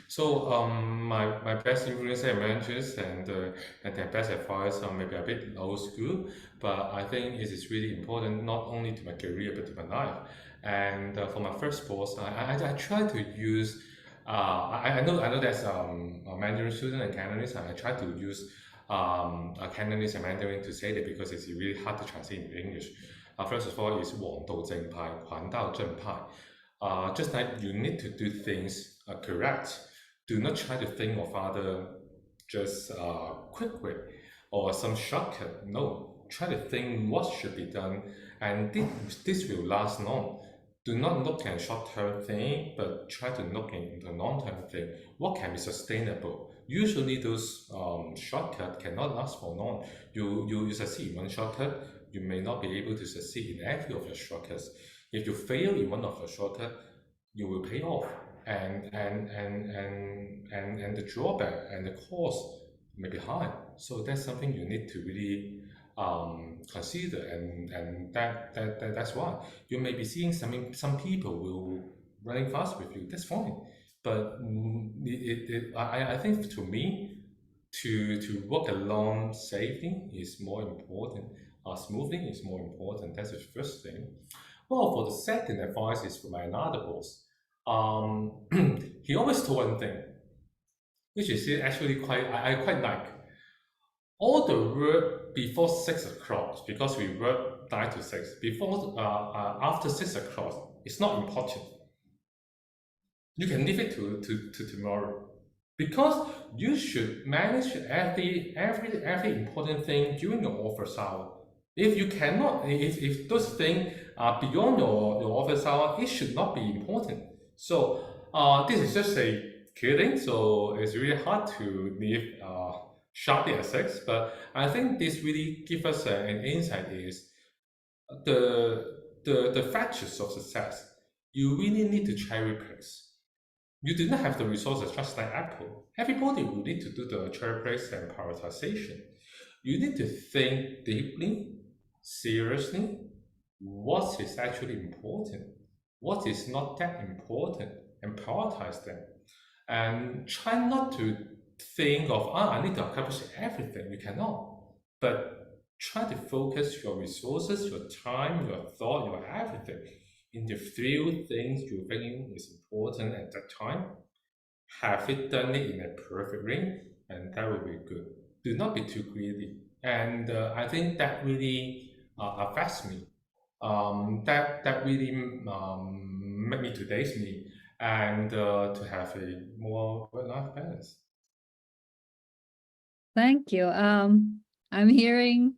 so my best influencer and mentors and their best advice are maybe a bit old school, but I think it is really important not only to my career but to my life. And for my first boss, I try to use. I know there's a Mandarin student and Cantonese, and I try to use a Cantonese and Mandarin to say that because it's really hard to translate into English. First of all, is 王道正派,还道正派. Just like you need to do things correct. Do not try to think of other just quick way or some shortcut. No, try to think what should be done, and this will last long. Do not look at short-term thing, but try to look into long-term thing. What can be sustainable? Usually those shortcut cannot last for long. You succeed in one shortcut, you may not be able to succeed in every of your shortcuts. If you fail in one of your shortcuts, you will pay off, and the drawback and the cost may be high. So that's something you need to really consider, and that's why you may be seeing some people will running fast with you. That's fine, but I think to me, to walk along safely is more important. Smoothing is more important. That's the first thing. Well, for the second advice is for my another boss. He always told one thing, which is actually I quite like. All the work before 6 o'clock, because we work 9 to 6. After 6 o'clock, it's not important. You can leave it to tomorrow, because you should manage every important thing during your office hour. If you cannot, if those things are beyond your office hour, it should not be important. So this is just a kidding. So it's really hard to leave sharply at 6. But I think this really gives us an insight is the factors of success. you really need to cherry pick. You do not have the resources just like Apple. Everybody will need to do the cherry picks and prioritization. You need to think deeply, seriously, what is actually important, what is not that important, and prioritize them. And try not to think of, I need to accomplish everything. You cannot. But try to focus your resources, your time, your thought, your everything in the few things you think is important at that time. Have it done it in a perfect way, and that will be good. Do not be too greedy. And I think that really affects me. That really made me today's me, and to have a more work-life balance. Thank you. I'm hearing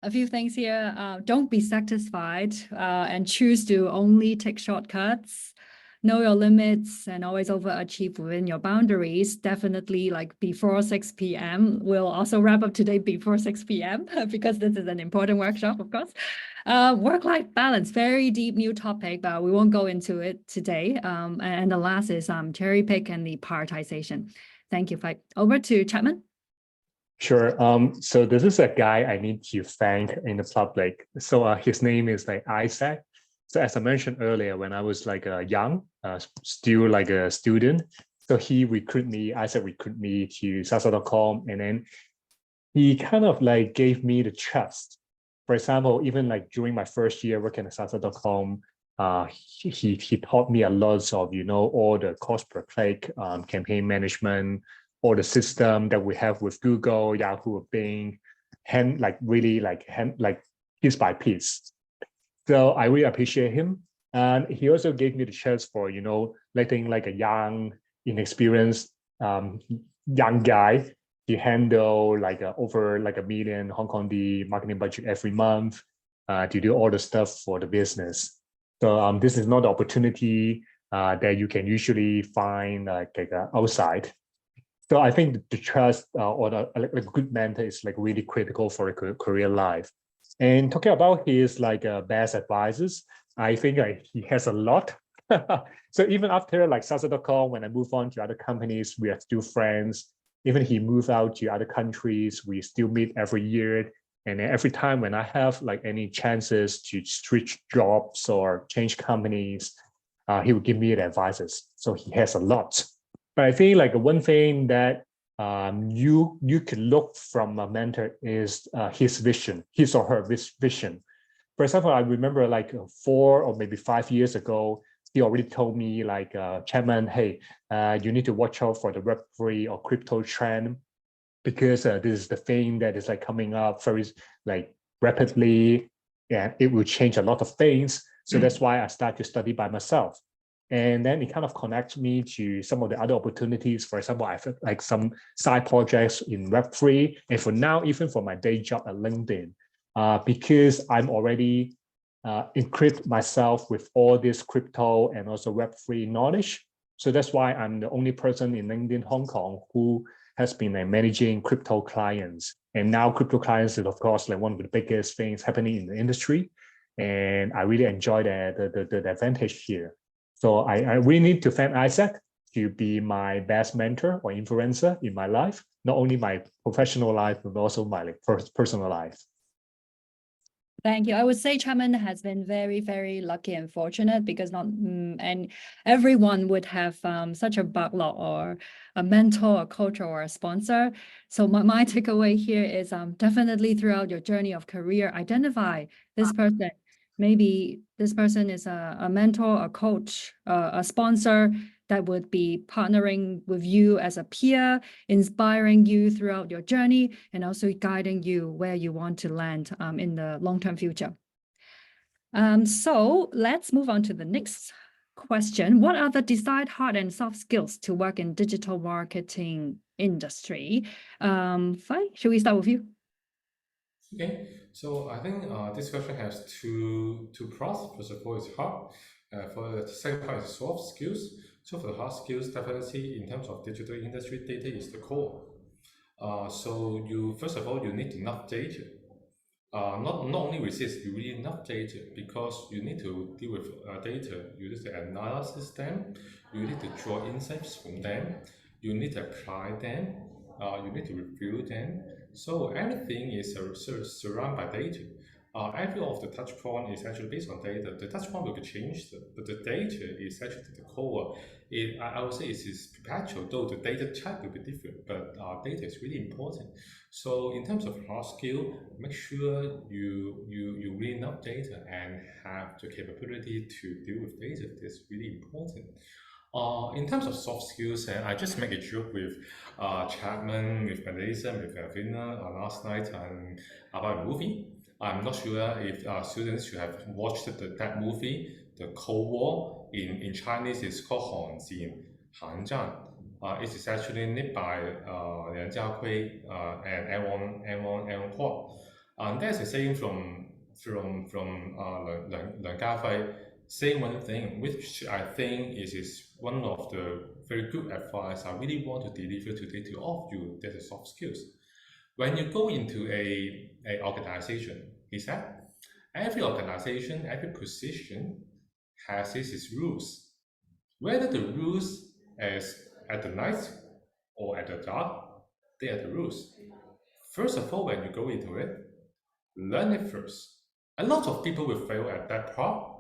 a few things here. Don't be satisfied and choose to only take shortcuts. Know your limits and always overachieve within your boundaries. Definitely like before 6 p.m. We'll also wrap up today before 6 p.m. because this is an important workshop, of course. Work-life balance, very deep new topic, but we won't go into it today. And the last is cherry pick and the prioritization. Thank you, Fight. Over to Chapman. Sure. So this is a guy I need to thank in the public. So his name is like Isaac. So as I mentioned earlier, when I was like young, still like a student, so Isaac recruited me to Sasa.com, and then he kind of like gave me the trust. For example, even like during my first year working at Sasa.com, he taught me a lot of, all the cost per click, campaign management, or the system that we have with Google, Yahoo, Bing, piece by piece. So I really appreciate him. And he also gave me the chance for, letting like a young, inexperienced young guy to handle like over like $1 million Hong Kong D marketing budget every month, to do all the stuff for the business. So this is not the opportunity that you can usually find outside. So I think the trust or a good mentor is like really critical for a career life. And talking about his like best advisors, I think he has a lot. So even after like Sasa.com, when I move on to other companies, we are still friends. Even he moved out to other countries, we still meet every year. And every time when I have like any chances to switch jobs or change companies, he would give me the advices. So he has a lot. But I think like one thing that you can look from a mentor is his or her vision. For example, I remember like 4 or maybe 5 years ago, he already told me like, Chapman, hey, you need to watch out for the Web3 or crypto trend, because this is the thing that is like coming up very like rapidly, and it will change a lot of things. So that's why I started to study by myself. And then it kind of connects me to some of the other opportunities. For example, I have like some side projects in Web3, and for now, even for my day job at LinkedIn, because I'm already equipped myself with all this crypto and also Web3 knowledge. So that's why I'm the only person in LinkedIn Hong Kong who has been managing crypto clients. And now crypto clients is, of course, like one of the biggest things happening in the industry. And I really enjoy the advantage here. So I really need to thank Isaac to be my best mentor or influencer in my life, not only my professional life, but also my like personal life. Thank you. I would say Chapman has been very, very lucky and fortunate, because not and everyone would have such a backlog or a mentor, a coach, or a sponsor. So my takeaway here is definitely throughout your journey of career, identify this person. Maybe this person is a mentor, a coach, a sponsor that would be partnering with you as a peer, inspiring you throughout your journey, and also guiding you where you want to land in the long-term future. So let's move on to the next question. What are the desired hard and soft skills to work in digital marketing industry? Fai, should we start with you? Okay, so I think this question has two parts. First of all, it's hard. For the second part is soft skills. So for the hard skills, definitely in terms of digital industry, data is the core. So first of all, you need enough data. not only resist, you really enough data because you need to deal with data. You need to analyze them. You need to draw insights from them. You need to apply them. You need to review them. So everything is surrounded by data. Every of the touch point is actually based on data. The touch point will be changed, but the data is actually the core. I would say it is perpetual, though the data type will be different, but data is really important. So in terms of hard skill, make sure you really know data and have the capability to deal with data. That's really important. In terms of soft skills, and I just make a joke with Chapman, with Malaysia, with Vina last night about a movie. I'm not sure if students should have watched that movie, The Cold War. In Chinese, it's called 寒战, 寒战. It is actually led by Liang Jiakui and Aaron Kwok. And there's a saying from Liang Jiafei saying one thing, which I think is one of the very good advice I really want to deliver today to all of you. That is soft skills. When you go into a organization, he said, every organization, every position has its rules. Whether the rules is at the night or at the dark, they are the rules. First of all, when you go into it, learn it first. A lot of people will fail at that part.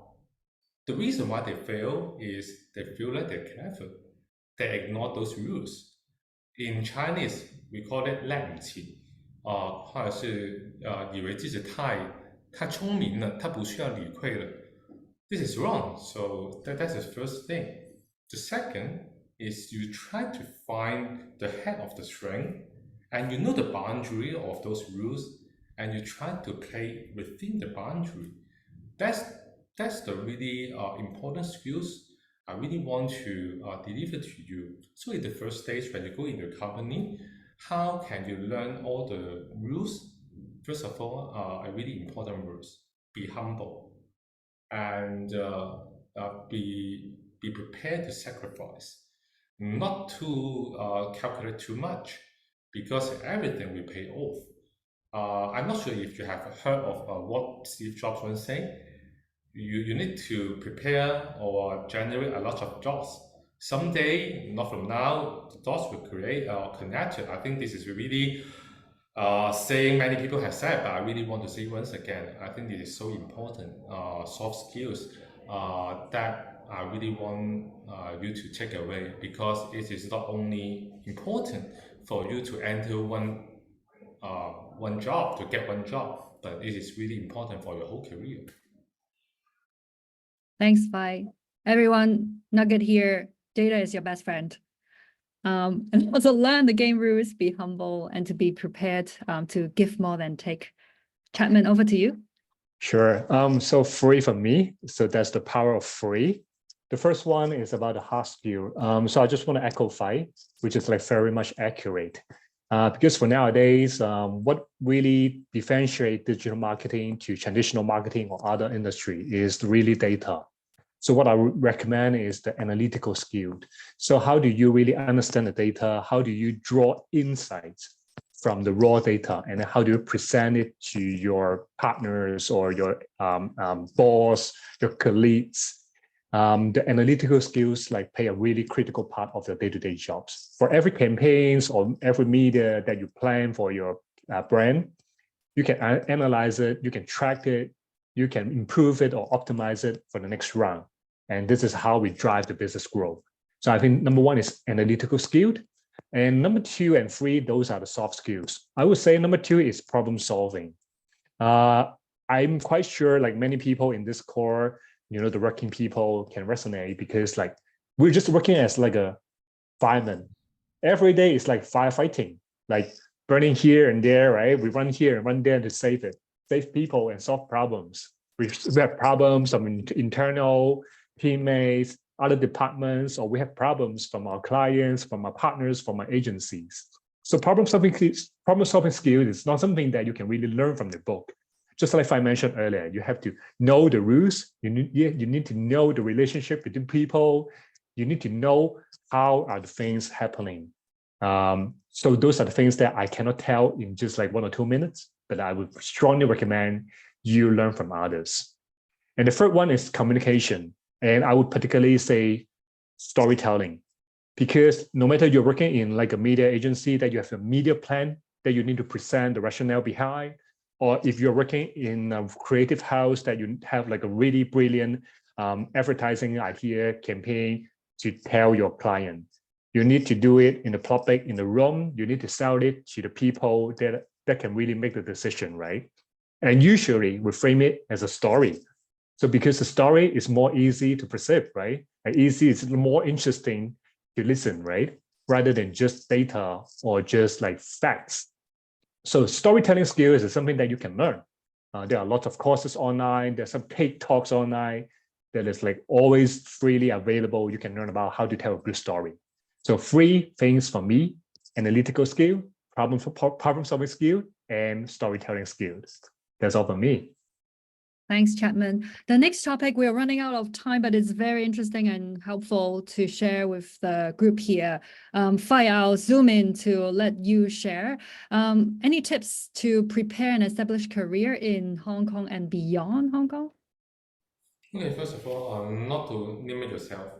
The reason why they fail is they feel like they're clever. They ignore those rules. In Chinese, we call it 烂气，或者是以为自己太聪明了，他不需要理会了。This is wrong. So that's the first thing. The second is you try to find the head of the string, and you know the boundary of those rules, and you try to play within the boundary. That's the really important skills I really want to deliver to you. So in the first stage, when you go into a company, how can you learn all the rules? First of all, a really important rules: be humble and be prepared to sacrifice, not to calculate too much, because everything will pay off. I'm not sure if you have heard of what Steve Jobs once said. You need to prepare or generate a lot of jobs. Someday, not from now, the dots will create or connected. I think this is really saying many people have said, but I really want to say once again, I think it is so important, soft skills that I really want you to take away, because it is not only important for you to enter one job, to get one job, but it is really important for your whole career. Thanks, Fai. Everyone, nugget here, data is your best friend. And also learn the game rules, be humble, and to be prepared to give more than take. Chapman, over to you. Sure. So free for me. So that's the power of free. The first one is about the hard skill. So I just want to echo Fai, which is like very much accurate. Because for nowadays, what really differentiates digital marketing to traditional marketing or other industry is really data. So what I would recommend is the analytical skill. So how do you really understand the data? How do you draw insights from the raw data? And how do you present it to your partners or your boss, your colleagues? The analytical skills like play a really critical part of your day-to-day jobs. For every campaigns or every media that you plan for your brand, you can analyze it, you can track it, you can improve it or optimize it for the next round. And this is how we drive the business growth. So I think number one is analytical skill. And number 2 and 3, those are the soft skills. I would say number 2 is problem solving. I'm quite sure like many people in this core, the working people can resonate, because like we're just working as like a fireman. Every day is like firefighting, like burning here and there, right? We run here and run there to save people and solve problems. We have problems from internal teammates, other departments, or we have problems from our clients, from our partners, from our agencies. So problem solving skills is not something that you can really learn from the book. Just like I mentioned earlier, you have to know the rules. You need to know the relationship between people. You need to know how are the things happening. So those are the things that I cannot tell in just like 1 or 2 minutes. but I would strongly recommend you learn from others. And the third one is communication. And I would particularly say storytelling, because no matter you're working in like a media agency that you have a media plan that you need to present the rationale behind, or if you're working in a creative house that you have like a really brilliant advertising idea campaign to tell your client, you need to do it in the public, in the room. You need to sell it to the people that can really make the decision, right? And usually we frame it as a story. So because the story is more easy to perceive, right? And easy is more interesting to listen, right? Rather than just data or just like facts. So storytelling skills is something that you can learn. There are lots of courses online. There's some paid talks online that is like always freely available. You can learn about how to tell a good story. So 3 things for me: analytical skill, problem solving skill, and storytelling skills. That's all for me. Thanks, Chapman. The next topic, we're running out of time, but it's very interesting and helpful to share with the group here. Fai, I'll zoom in to let you share. Any tips to prepare an established career in Hong Kong and beyond Hong Kong? Okay, first of all, not to limit yourself.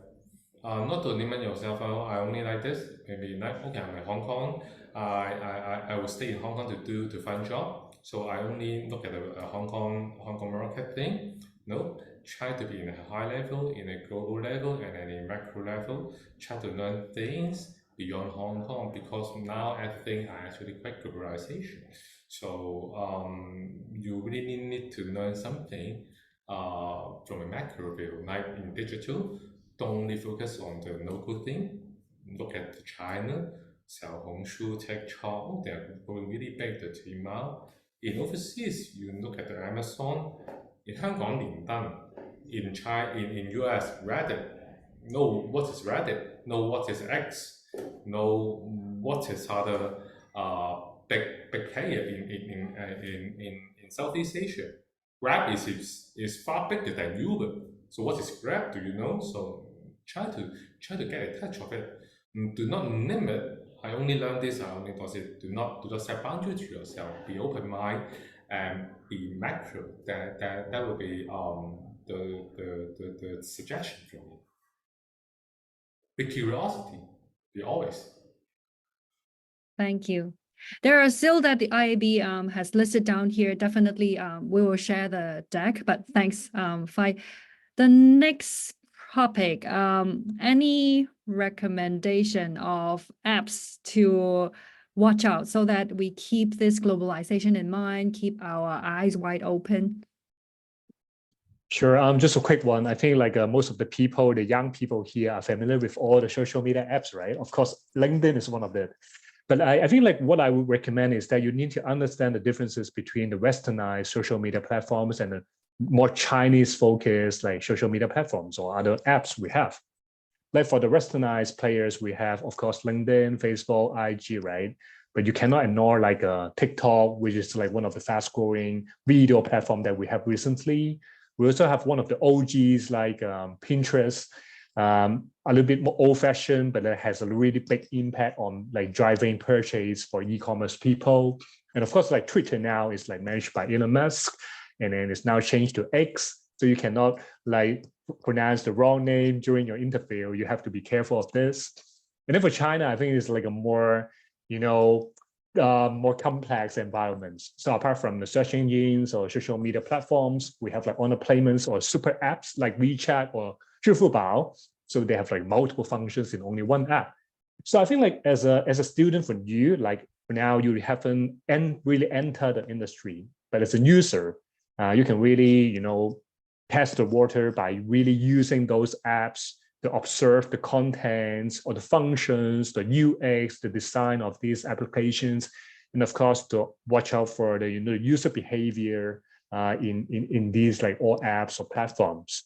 I only like this. Maybe like, okay, I'm in Hong Kong. I will stay in Hong Kong to find job. So I only look at the Hong Kong market thing. No, try to be in a high level, in a global level, and then in macro level. Try to learn things beyond Hong Kong, because now everything are actually quite globalization. So you really need to learn something from a macro view, like in digital. Don't only focus on the local thing. Look at China, Xiaohongshu, TikTok, they're going really big, the Tmall. In overseas, you look at the Amazon. In Hong Kong, Lindan. In China, in US, Reddit. Know what is Reddit. Know what is X. Know what is other big player in Southeast Asia. Grab is far bigger than Uber. So what is Grab? Do you know? So try to get a touch of it. Do not limit. I only learned this. I only does it. Do not set boundary to yourself. Be open mind and be macro. That would be the suggestion from me. Be curiosity. Be always. Thank you. There are still that the IAB has listed down here. Definitely, we will share the deck, but thanks, Fai. The next topic, any recommendation of apps to watch out so that we keep this globalization in mind, keep our eyes wide open? Sure. Just a quick one. I think like most of the people, the young people here are familiar with all the social media apps, right? Of course, LinkedIn is one of them. But I think like what I would recommend is that you need to understand the differences between the westernized social media platforms and the more Chinese focused like social media platforms or other apps we have. Like for the westernized players, we have, of course, LinkedIn, Facebook, IG, right? But you cannot ignore like TikTok, which is like one of the fast growing video platform that we have recently. We also have one of the OGs like Pinterest, a little bit more old-fashioned, but it has a really big impact on like driving purchase for e-commerce people. And of course, like Twitter now is like managed by Elon Musk, and then it's now changed to X. So you cannot like pronounce the wrong name during your interview. You have to be careful of this. And then for China, I think it's like a more, more complex environments. So apart from the search engines or social media platforms, we have like honor payments or super apps like WeChat or Zhifubao. So they have like multiple functions in only one app. So I think like as a student for you, like now you haven't really entered the industry, but as a user, you can really, test the water by really using those apps to observe the contents or the functions, the UX, the design of these applications, and of course to watch out for the user behavior in these like all apps or platforms.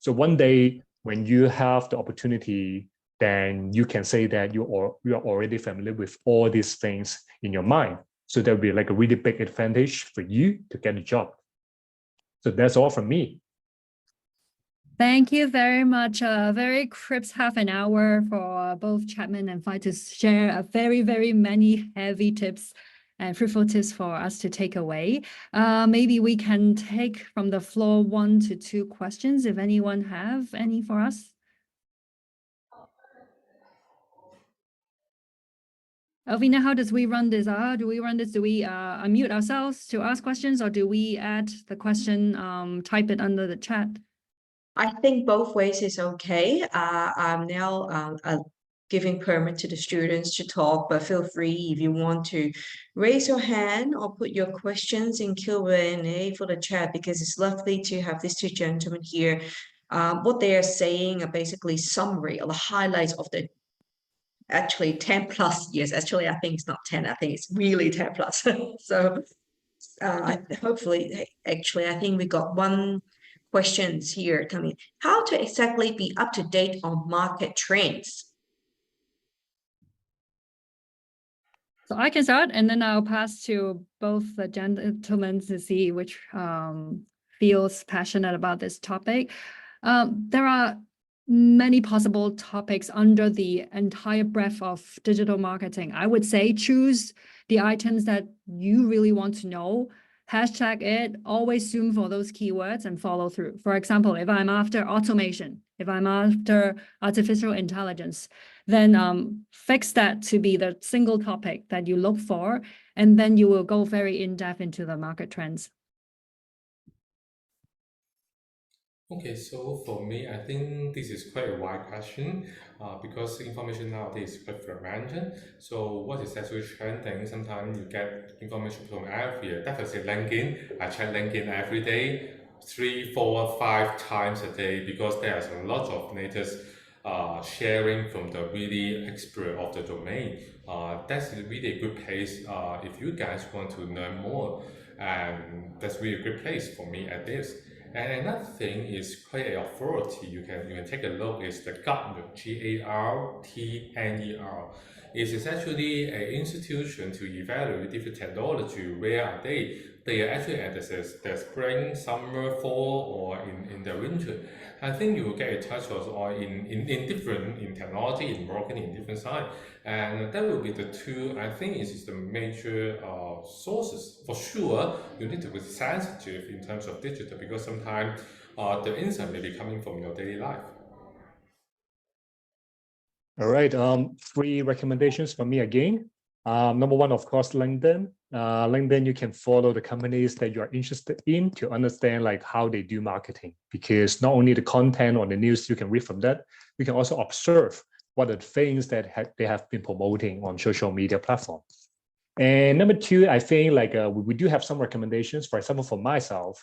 So one day when you have the opportunity, then you can say that you are already familiar with all these things in your mind. So there'll be like a really big advantage for you to get a job. So that's all from me. Thank you very much. A very crisp half an hour for both Chapman and Fai to share a very, very many heavy tips and fruitful tips for us to take away. Maybe we can take from the floor 1 to 2 questions if anyone have any for us. Elvina, how does we run this? Do we run this? Do we unmute ourselves to ask questions, or do we add the question, type it under the chat? I think both ways is okay. I'm now giving permit to the students to talk, but feel free if you want to raise your hand or put your questions in Q&A for the chat, because it's lovely to have these two gentlemen here. What they are saying are basically summary or the highlights of the actually 10 plus years. Actually, I think it's not 10, I think it's really 10 plus. So hopefully, actually, I think we got one questions here coming. How to exactly be up to date on market trends? So I can start, and then I'll pass to both the gentlemen to see which feels passionate about this topic. There are many possible topics under the entire breadth of digital marketing. I would say choose the items that you really want to know, hashtag it, always zoom for those keywords and follow through. For example, if I'm after automation, if I'm after artificial intelligence, then fix that to be the single topic that you look for, and then you will go very in-depth into the market trends. Okay, so for me, I think this is quite a wide question because information nowadays is quite fragmented. So what is actually trending? Sometimes you get information from everywhere. Definitely LinkedIn. I check LinkedIn every day, 3, 4, 5 times a day, because there's a lot of latest sharing from the really expert of the domain. That's really a good place if you guys want to learn more, and that's really a great place for me at this. And another thing is quite an authority. You can take a look. Is the Gartner, GARTNER. It is actually an institution to evaluate different technology. Where are they? They are actually at the spring, summer, fall, or in the winter. I think you will get a touch of or in different in technology, in marketing, in different side, and that will be the two. I think is the major sources. For sure, you need to be sensitive in terms of digital, because sometimes the insight may be coming from your daily life. All right, 3 recommendations from me again. Number 1, of course, LinkedIn. LinkedIn, you can follow the companies that you are interested in to understand like how they do marketing, because not only the content or the news you can read from that, you can also observe what are the things that they have been promoting on social media platforms. And number 2, I think like we do have some recommendations. For example, for myself,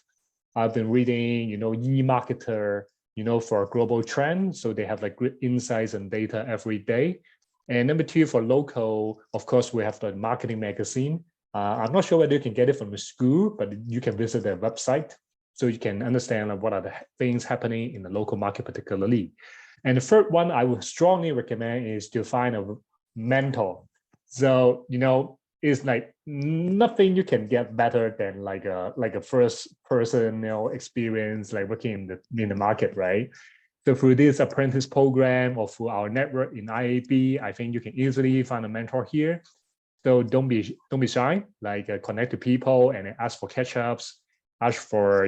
I've been reading, eMarketer, for a global trend. So they have like great insights and data every day. And number 2, for local, of course, we have the marketing magazine. I'm not sure whether you can get it from the school, but you can visit their website so you can understand like, what are the things happening in the local market particularly. And the third one I would strongly recommend is to find a mentor. So, it's like nothing you can get better than like a first person experience, like working in the market, right? So through this apprentice program or through our network in IAB, I think you can easily find a mentor here. So don't be shy, like connect to people and ask for catch-ups, ask for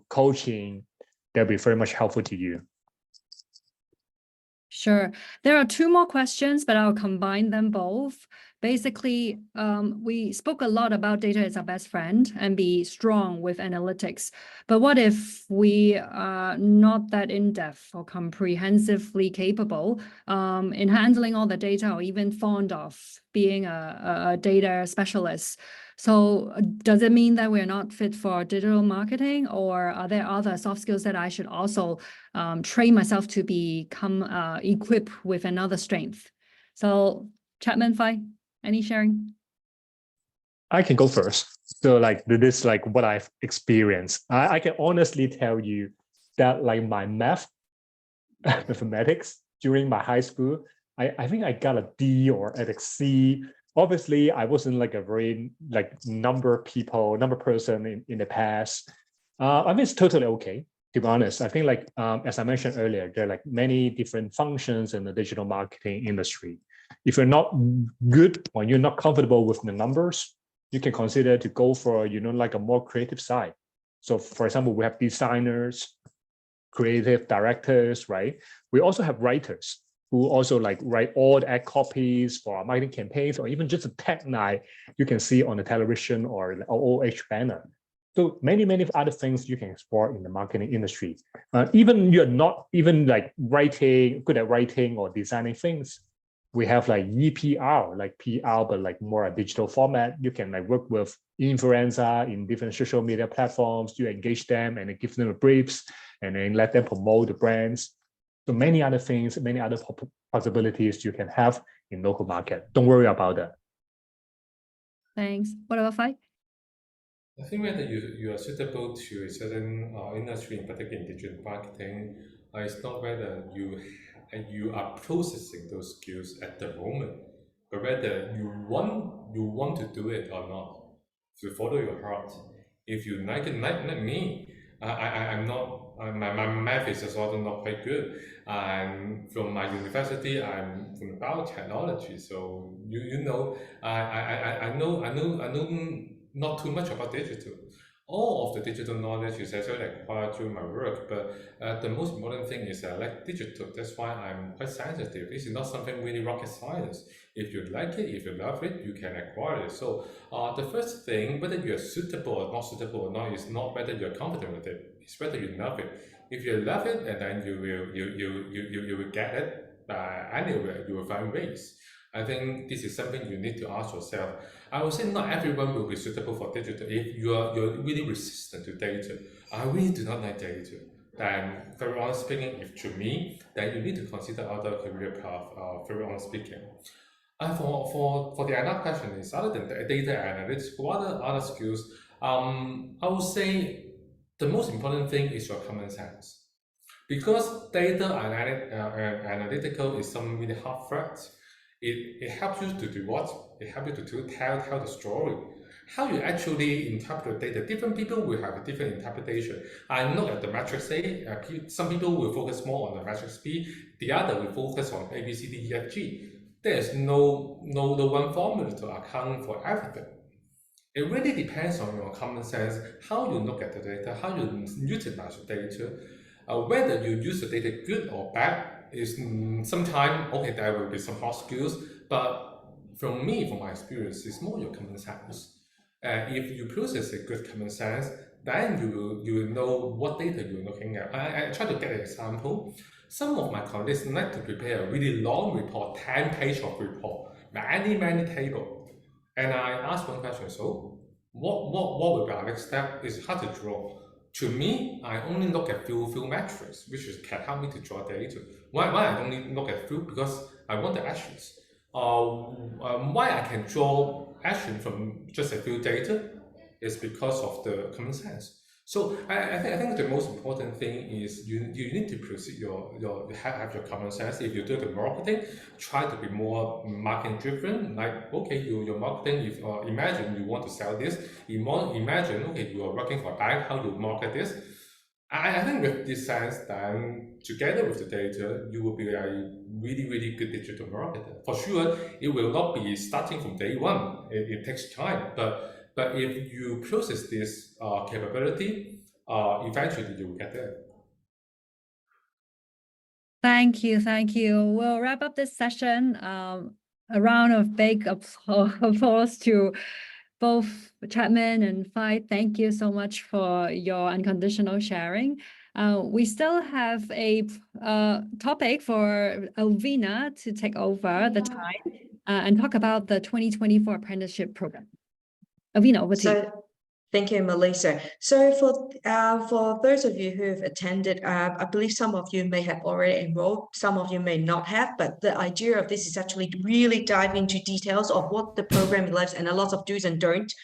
coaching. That'll be very much helpful to you. Sure. There are 2 more questions, but I'll combine them both. Basically, we spoke a lot about data as our best friend and be strong with analytics. But what if we are not that in-depth or comprehensively capable in handling all the data, or even fond of being a data specialist? So does it mean that we're not fit for digital marketing, or are there other soft skills that I should also train myself to become equipped with another strength? So Chapman, Fai, any sharing? I can go first. So like this, like what I've experienced. I can honestly tell you that like my mathematics during my high school, I think I got a D or at a C. Obviously, I wasn't like a very like number person in the past. I mean, it's totally okay, to be honest. I think like, as I mentioned earlier, there are like many different functions in the digital marketing industry. If you're not good or you're not comfortable with the numbers, you can consider to go for, like a more creative side. So for example, we have designers, creative directors, right? We also have writers who also like write all the ad copies for our marketing campaigns, or even just a tagline you can see on the television or OOH banner. So many other things you can explore in the marketing industry. Even you're not even like good at writing or designing things. We have like EPR, like PR, but like more a digital format. You can like work with influencer in different social media platforms. You engage them and give them briefs, and then let them promote the brands. So many other things, many other possibilities you can have in local market. Don't worry about that. Thanks. What about Fai? I think whether you are suitable to a certain industry, in particular in digital marketing, it's not whether you are processing those skills at the moment, but whether you want to do it or not. To follow your heart. If you like it, like me, I'm not. My math is also not quite good. And from my university, I'm from biotechnology, so you know, I know not too much about digital. All of the digital knowledge is actually acquired through my work, but the most important thing is I like digital. That's why I'm quite sensitive. This is not something really rocket science. If you like it, if you love it, you can acquire it. So the first thing, whether you're suitable or not suitable or not, is not whether you're confident with it. It's whether you love it. If you love it, and then you will get it anywhere. You will find ways. I think this is something you need to ask yourself. I would say not everyone will be suitable for digital. If you're really resistant to data, I really do not like data, then very honest speaking, if to me, then you need to consider other career path, very honest speaking. For the other question is, other than the data analytics, what other skills? I would say the most important thing is your common sense. Because data analytical is some really hard facts. It helps you to do what? It helps you to tell the story. How you actually interpret data. Different people will have a different interpretation. I look at the metrics A, some people will focus more on the metrics B, the other will focus on A, B, C, D, E, F, G. There's no one formula to account for everything. It really depends on your common sense, how you look at the data, how you utilize the data. Whether you use the data good or bad is sometimes, okay, there will be some hard skills, but from my experience, it's more your common sense. If you process a good common sense, then you will know what data you're looking at. I try to get an example. Some of my colleagues like to prepare a really long report, 10-page of report, many table. And I ask one question, so what will be our next step? It's hard to draw. To me, I only look at few metrics, which can help me to draw data. Why I only look at few? Because I want the actions. Why I can draw action from just a few data is because of the common sense. So I think the most important thing is you need to proceed have your common sense. If you do the marketing, try to be more marketing driven. Like, okay, your marketing, if imagine you want to sell this, imagine, okay, you are working for a bank, how you market this. I think with this sense, then together with the data, you will be a really good digital marketer. For sure, it will not be starting from day one. It takes time, but if you process this capability, eventually you will get there. Thank you. We'll wrap up this session. A round of big applause to both Chapman and Fai. Thank you so much for your unconditional sharing. We still have a topic for Elvina to take over the time and talk about the 2024 apprenticeship program. Elvina, over to you. Thank you, Melissa. So for those of you who have attended, I believe some of you may have already enrolled, some of you may not have, but the idea of this is actually really dive into details of what the program involves and a lot of do's and don'ts,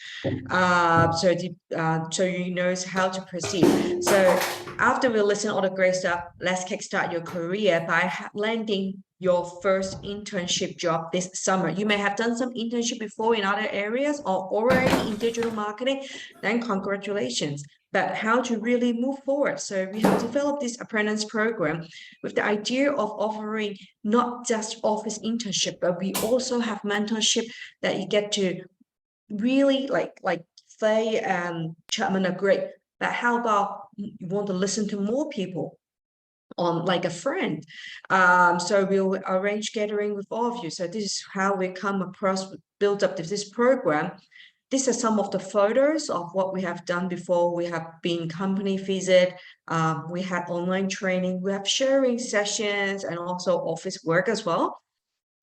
so you know how to proceed. So after we listen to all the great stuff, let's kickstart your career by landing your first internship job this summer. You may have done some internship before in other areas or already in digital marketing, then congratulations. But how to really move forward? So we have developed this apprentice program with the idea of offering not just office internship, but we also have mentorship that you get to really like Faye and Chapman are great, but how about you want to listen to more people on like a friend? So we'll arrange gathering with all of you. So this is how we come across, build up this program. These are some of the photos of what we have done before. We have been company visit, we had online training, we have sharing sessions, and also office work as well.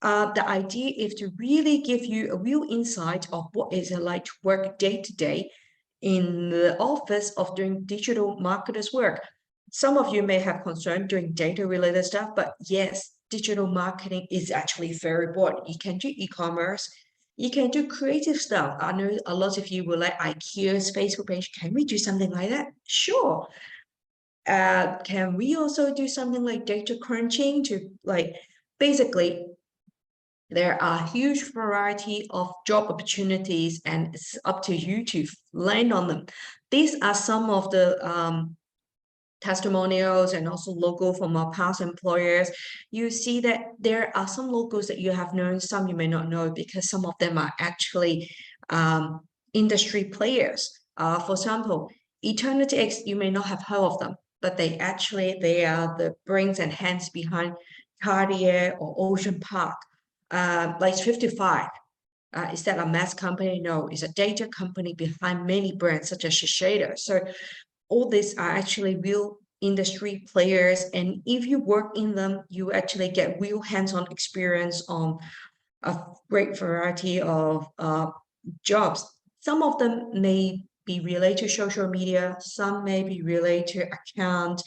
The idea is to really give you a real insight of what is it like to work day to day in the office of doing digital marketers work. Some of you may have concern doing data related stuff, but yes, digital marketing is actually very broad. You can do e-commerce, you can do creative stuff. I know a lot of you will like IKEA's Facebook page. Can we do something like that? Sure. Can we also do something like data crunching to like, basically, there are a huge variety of job opportunities and it's up to you to land on them. These are some of the testimonials and also logo from our past employers. You see that there are some logos that you have known, some you may not know, because some of them are actually industry players. For example, Eternity X, you may not have heard of them, but they are the brains and hands behind Cartier or Ocean Park. Like 55. Is that a mass company? No, it's a data company behind many brands such as Shiseido. So all these are actually real industry players, and if you work in them, you actually get real hands-on experience on a great variety of jobs. Some of them may be related to social media, some may be related to account.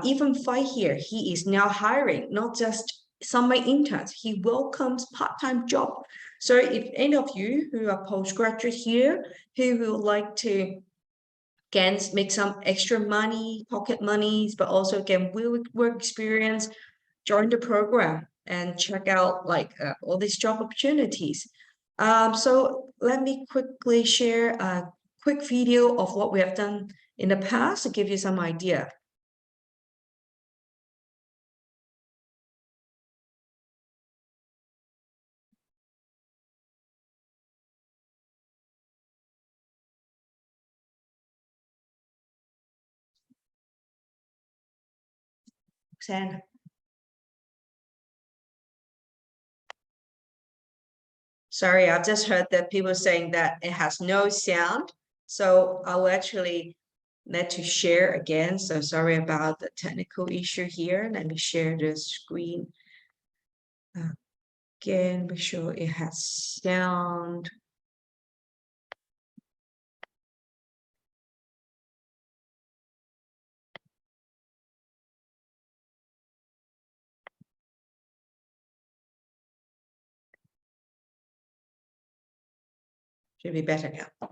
Even Fai here, he is now hiring not just summer interns, he welcomes part-time job. So if any of you who are postgraduate here who would like to can make some extra money, pocket monies, but also get work experience, join the program and check out like all these job opportunities. So let me quickly share a quick video of what we have done in the past to give you some idea. Roxanne. Sorry, I've just heard that people saying that it has no sound. So I will actually let to share again. So sorry about the technical issue here. Let me share the screen again, make sure it has sound. Should be better now.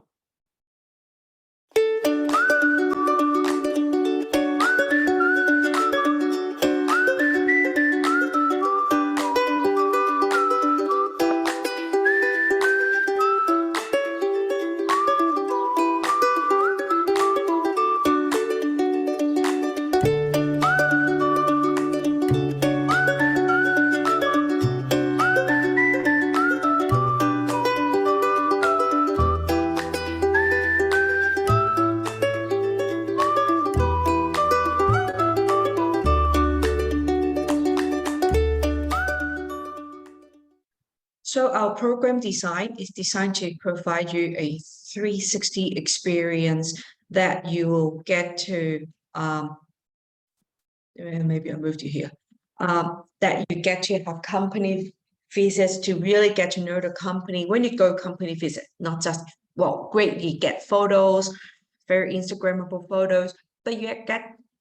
So our program design is designed to provide you a 360 experience that you will get to, maybe I'll move to here, that you get to have company visits to really get to know the company. When you go company visit, not just, well, great, you get photos, very Instagrammable photos, but you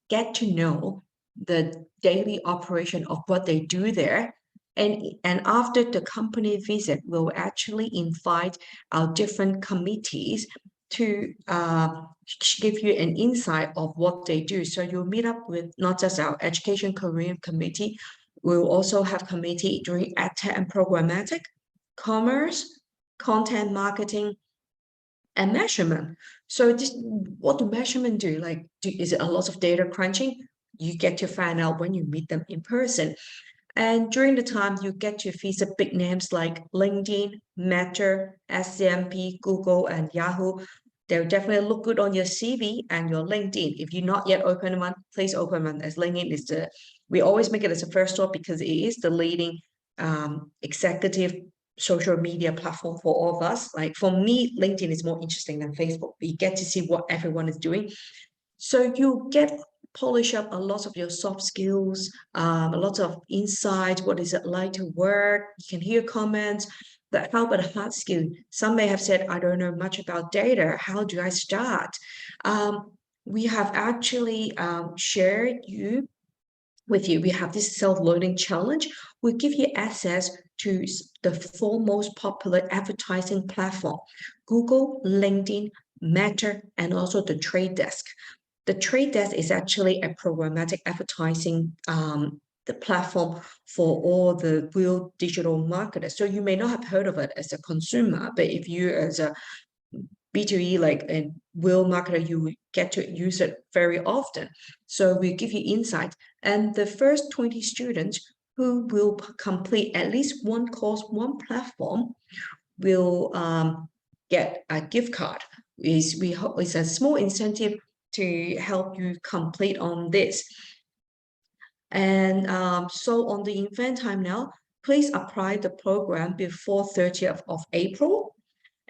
get to know the daily operation of what they do there. And after the company visit, we'll actually invite our different committees to give you an insight of what they do. So you'll meet up with not just our education career committee, we'll also have committee during EdTech and programmatic, commerce, content marketing, and measurement. So this, what do measurement do? Like, is it a lot of data crunching? You get to find out when you meet them in person. And during the time, you get to visit big names like LinkedIn, Meta, SCMP, Google, and Yahoo. They'll definitely look good on your CV and your LinkedIn. If you're not yet open one, please open one, as LinkedIn is we always make it as a first stop because it is the leading executive social media platform for all of us. Like for me, LinkedIn is more interesting than Facebook. You get to see what everyone is doing. So you get polish up a lot of your soft skills, a lot of insight. What is it like to work? You can hear comments. But how about a hard skill? Some may have said, I don't know much about data. How do I start? We have actually shared with you. We have this self-learning challenge. We'll give you access to the 4 most popular advertising platform: Google, LinkedIn, Meta, and also the Trade Desk. The Trade Desk is actually a programmatic advertising the platform for all the real digital marketers. So you may not have heard of it as a consumer, but if you as a B2E, like a real marketer, you get to use it very often. So we give you insight. And the first 20 students who will complete at least one course, one platform, will get a gift card. It's a small incentive to help you complete on this. And so on the event time now, please apply the program before 30th of April.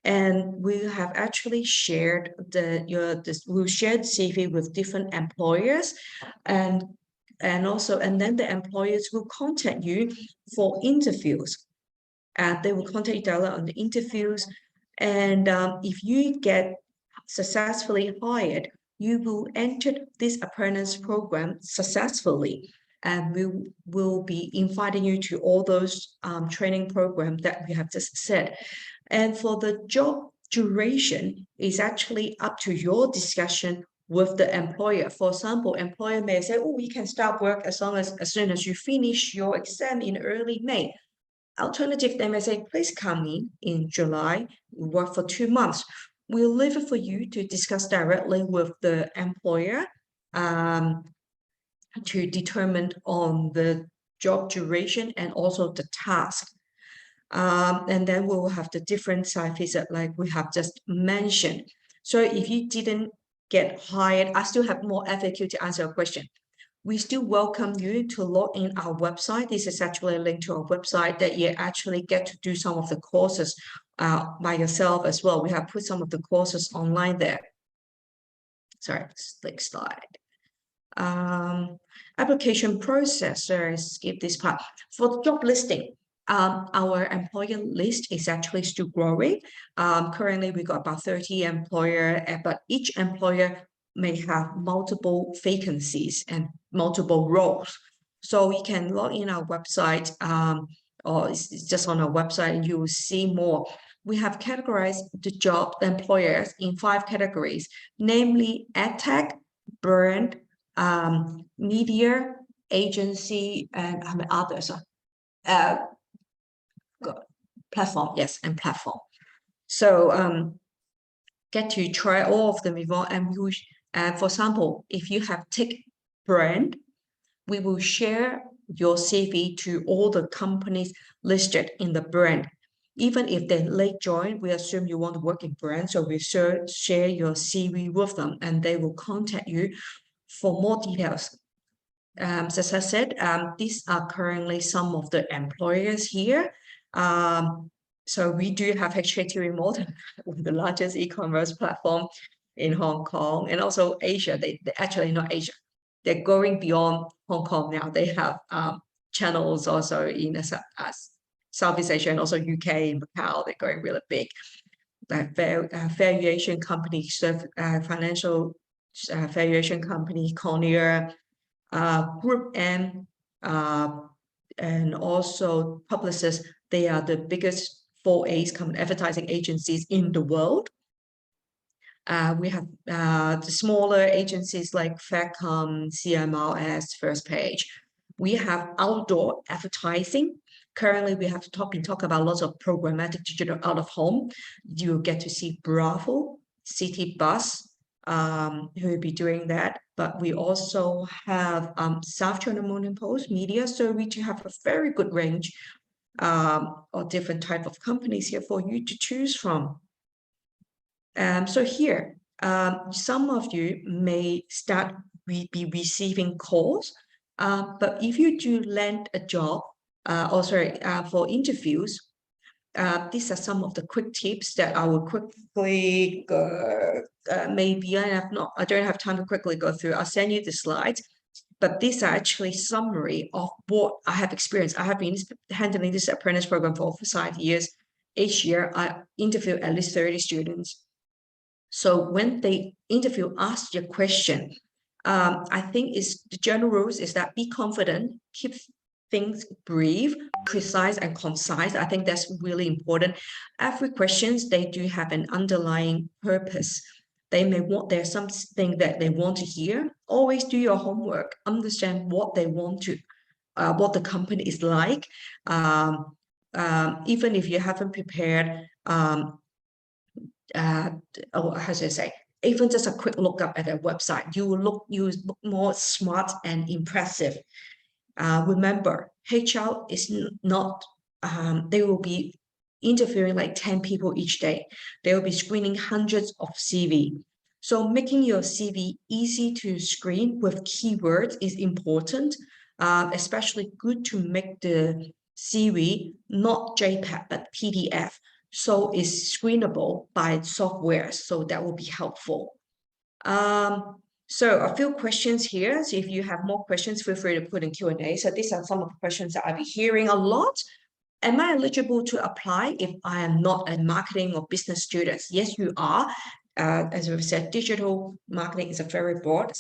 And we have actually shared we'll share the CV with different employers, and then the employers will contact you for interviews. They will contact you directly on the interviews, and if you get successfully hired, you will enter this apprentice program successfully, and we will be inviting you to all those training programs that we have just said. And for the job duration, is actually up to your discussion with the employer. For example, employer may say, oh, you can start work as soon as you finish your exam in early May. Alternative, they may say, please come in July, work for 2 months. We'll leave it for you to discuss directly with the employer to determine on the job duration and also the task. And then we will have the different site visit like we have just mentioned. So if you didn't get hired, I still have more FAQ to answer your question. We still welcome you to log in our website. This is actually a link to our website that you actually get to do some of the courses by yourself as well. We have put some of the courses online there. Sorry, next slide. Application process, sorry, skip this part. For the job listing, our employer list is actually still growing. Currently, we got about 30 employers, but each employer may have multiple vacancies and multiple roles. So you can log in our website, or it's just on our website, and you will see more. We have categorized the job employers in 5 categories, namely EdTech, brand, media, agency, and others. Platform, yes, and platform. So get to try all of them before, and for example, if you have tech brand, we will share your CV to all the companies listed in the brand. Even if they late join, we assume you want to work in brand, so we share your CV with them, and they will contact you for more details. As I said, these are currently some of the employers here. So we do have HKT Remote, the largest e-commerce platform in Hong Kong, and also Asia. They actually not Asia. They're going beyond Hong Kong now. They have channels also in Southeast Asia and also UK, Macau. They're going really big. Valuation company, financial valuation company, Colliers, Group M, and also Publicis. They are the biggest 4As advertising agencies in the world. We have the smaller agencies like Facom, CMRS, First Page. We have outdoor advertising. Currently, we have been talking about lots of programmatic digital out of home. You get to see Bravo, City Bus, who will be doing that. But we also have South China Morning Post media, so we do have a very good range of different type of companies here for you to choose from. So here, some of you may be receiving calls, but if you do land a job, for interviews, these are some of the quick tips that I will quickly go. Maybe I don't have time to quickly go through. I'll send you the slides, but these are actually summary of what I have experienced. I have been handling this apprentice program for over 5 years. Each year, I interview at least 30 students. So when the interview asks you a question, I think the general rules is that be confident, keep things brief, precise, and concise. I think that's really important. Every questions, they do have an underlying purpose. There's something that they want to hear. Always do your homework, understand what they want to, what the company is like. Even if you haven't prepared, how should I say, even just a quick look up at their website, you look more smart and impressive. Remember, HR is not, they will be interviewing like 10 people each day. They will be screening hundreds of CV. So making your CV easy to screen with keywords is important, especially good to make the CV not JPEG, but PDF. So it's screenable by software. So that will be helpful. So a few questions here. So if you have more questions, feel free to put in Q&A. So these are some of the questions that I'll be hearing a lot. Am I eligible to apply if I am not a marketing or business student? Yes, you are. As we've said, digital marketing is a very broad.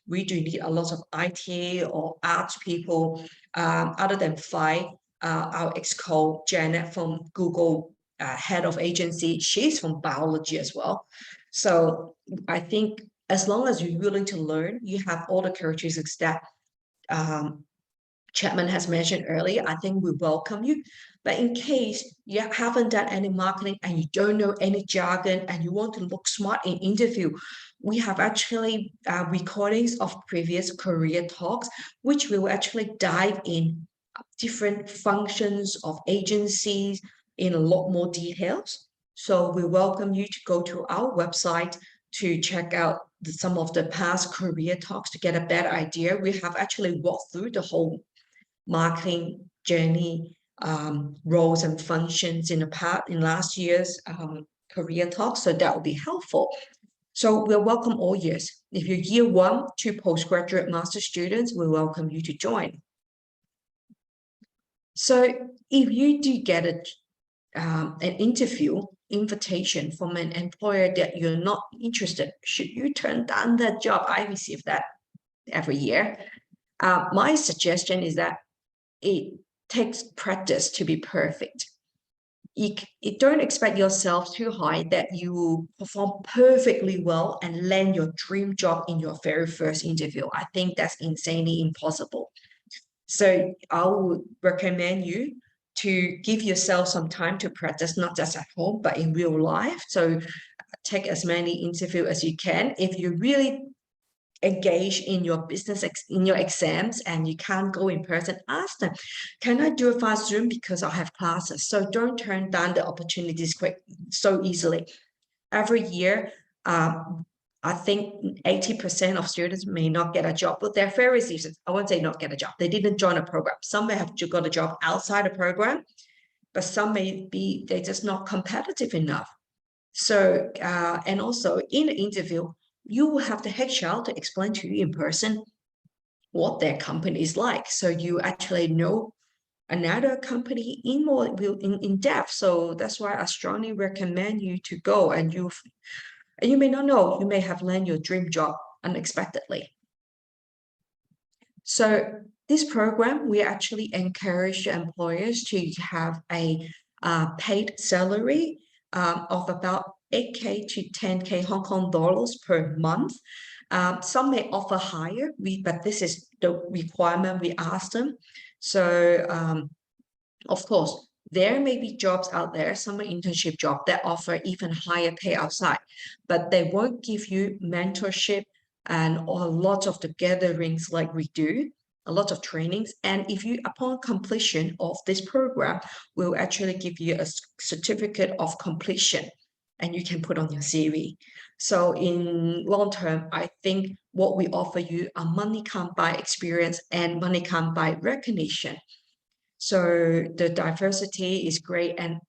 We do need a lot of IT or arts people. Other than Phi, our ex-co Janet from Google, head of agency, she's from biology as well. So I think as long as you're willing to learn, you have all the characteristics that Chapman has mentioned earlier, I think we welcome you. But in case you haven't done any marketing and you don't know any jargon and you want to look smart in interview, we have actually recordings of previous career talks, which will actually dive in different functions of agencies in a lot more details. So we welcome you to go to our website to check out some of the past career talks to get a better idea. We have actually walked through the whole marketing journey, roles and functions in last year's career talk, so that will be helpful. So we'll welcome all years. If you're year 1 to postgraduate master students, we welcome you to join. So if you do get an interview invitation from an employer that you're not interested, should you turn down that job? I receive that every year. My suggestion is that it takes practice to be perfect. You don't expect yourself too high that you will perform perfectly well and land your dream job in your very first interview. I think that's insanely impossible. So I would recommend you to give yourself some time to practice, not just at home, but in real life. So take as many interviews as you can. If you really engage in your business, in your exams, and you can't go in person, ask them, can I do it via Zoom because I have classes? So don't turn down the opportunities so easily. Every year, I think 80% of students may not get a job, but they're very reasons. I won't say not get a job. They didn't join a program. Some may have got a job outside the program, but some may be, they're just not competitive enough. So, and also in the interview, you will have the HR to explain to you in person what their company is like. So you actually know another company in depth. So that's why I strongly recommend you to go, and you may not know, you may have landed your dream job unexpectedly. So this program, we actually encourage employers to have a paid salary of about 8K to 10K Hong Kong dollars per month. Some may offer higher, but this is the requirement we ask them. So of course, There may be jobs out there, summer internship job that offer even higher pay outside, but they won't give you mentorship and a lot of the gatherings like we do, a lot of trainings. And if you, upon completion of this program, will actually give you a certificate of completion and you can put on your CV. So in long term, I think what we offer you are money come by experience and money come by recognition. So the diversity is great, and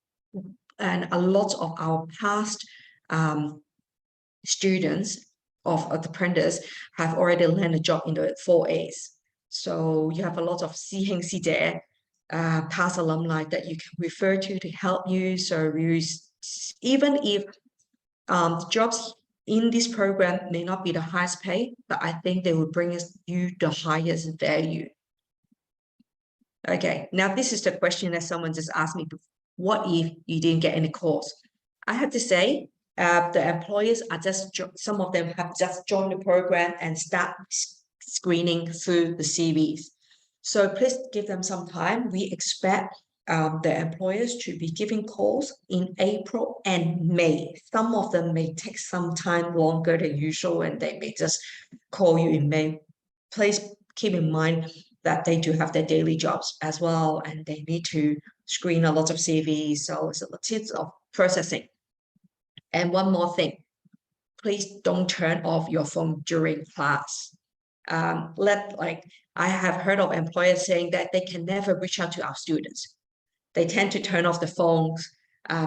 a lot of our past students of apprentice have already landed a job in the 4As. So you have a lot of Si Heng Si Jie, past alumni that you can refer to help you. So even if jobs in this program may not be the highest pay, but I think they will bring you the highest value. Okay, now this is the question that someone just asked me. What if you didn't get any calls? I have to say, the employers are some of them have just joined the program and start screening through the CVs. So please give them some time. We expect the employers to be giving calls in April and May. Some of them may take some time longer than usual, and they may just call you in May. Please keep in mind that they do have their daily jobs as well, and they need to screen a lot of CVs. So it's a lot of processing. And one more thing, please don't turn off your phone during class. I have heard of employers saying that they can never reach out to our students. They tend to turn off the phones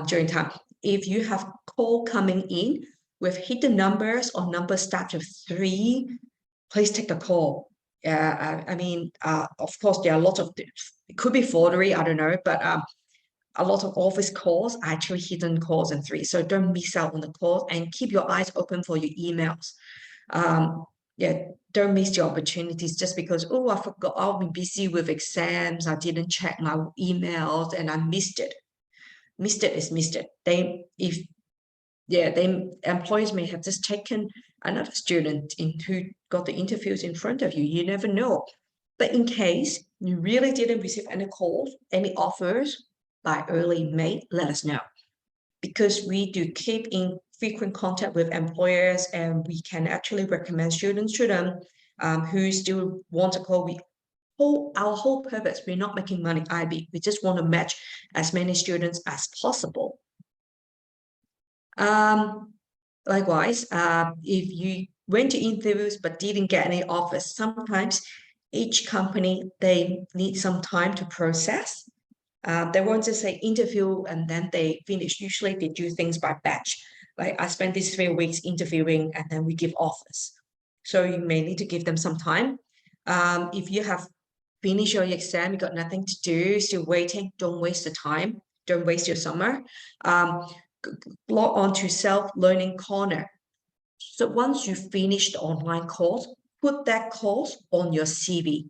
during time. If you have call coming in with hidden numbers or numbers start with 3, please take the call. Of course, there are a lot of, it could be forgery, I don't know, but a lot of office calls are actually hidden calls and 3. So don't miss out on the calls and keep your eyes open for your emails. Don't miss your opportunities just because, oh, I forgot, I'll be busy with exams, I didn't check my emails and I missed it. Missed it is missed it. Employers may have just taken another student who got the interviews in front of you. You never know. But in case you really didn't receive any calls, any offers by early May, let us know. Because we do keep in frequent contact with employers and we can actually recommend students to them who still want to call. Our whole purpose, we're not making money IB. We just want to match as many students as possible. Likewise, if you went to interviews but didn't get any offers, sometimes each company, they need some time to process. They won't just say interview and then they finish. Usually they do things by batch. Like I spent these 3 weeks interviewing and then we give offers. So you may need to give them some time. If you have finished your exam, you got nothing to do, still waiting, don't waste the time. Don't waste your summer. Log on to Self-Learning Corner. So once you finish the online course, put that course on your CV.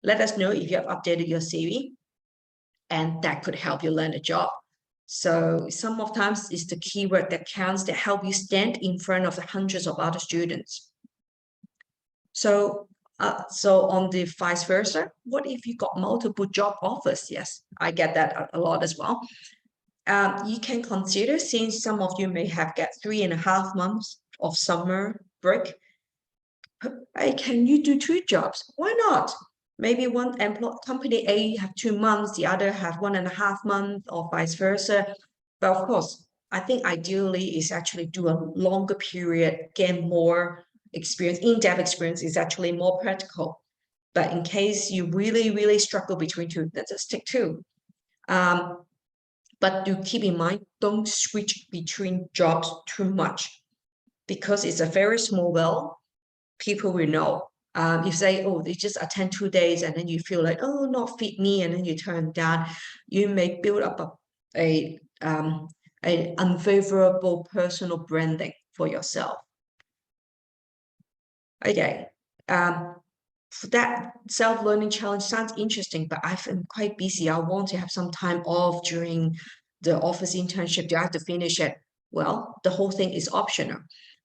Let us know if you have updated your CV, and that could help you land a job. So some of times it's the keyword that counts that help you stand in front of the hundreds of other students. So on the vice versa, what if you got multiple job offers? Yes, I get that a lot as well. You can consider, since some of you may have got 3.5 months of summer break, can you do 2 jobs? Why not? Maybe one company A have 2 months, the other have 1.5 months, or vice versa. But of course, I think ideally is actually do a longer period, gain more experience. In-depth experience is actually more practical. But in case you really, really struggle between 2, then just take 2. But do keep in mind, don't switch between jobs too much, because it's a very small world. People will know. You say, oh, they just attend 2 days, and then you feel like, oh, not fit me, and then you turn down. You may build up an unfavorable personal branding for yourself. Okay. That self-learning challenge sounds interesting, but I'm quite busy. I want to have some time off during the office internship. Do I have to finish it? Well, the whole thing is optional,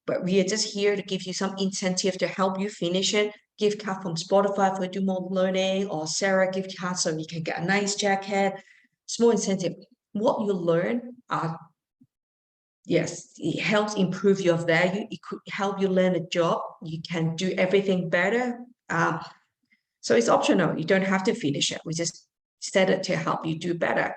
but we are just here to give you some incentive to help you finish it. Gift card from Spotify for Do More Learning, or Sarah gift card so you can get a nice jacket. small incentive. What you learn yes, it helps improve your value. It could help you learn a job. You can do everything better. So it's optional. You don't have to finish it. We just set it to help you do better.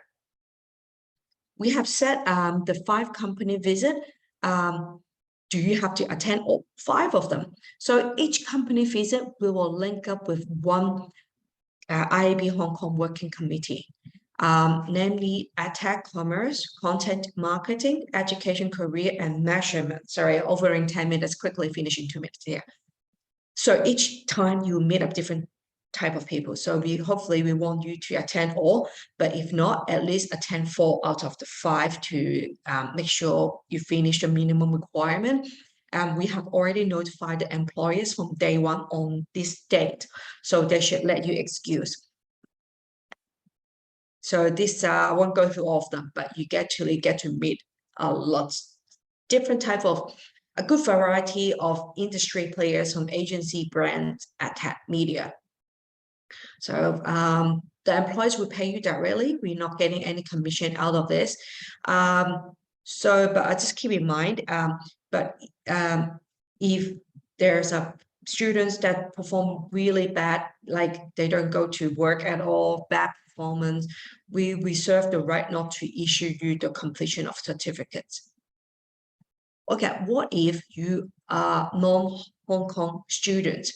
We have set the 5 company visit. Do you have to attend all 5 of them? So each company visit, we will link up with one IAB Hong Kong working committee, namely attack commerce, content marketing, education, career, and measurement. Sorry, over in 10 minutes, quickly finish in 2 minutes here. So each time you meet up different type of people. So hopefully we want you to attend all, but if not, at least attend 4 out of the 5 to make sure you finish the minimum requirement. We have already notified the employers from day 1 on this date, so they should let you excuse. So this I won't go through all of them, but you get to meet a lot different type of a good variety of industry players from agency, brands, attack media. So the employers will pay you directly. We're not getting any commission out of this. But I just keep in mind, if there's students that perform really bad, like they don't go to work at all, bad performance, we reserve the right not to issue you the completion of certificates. Okay, what if you are non-Hong Kong students?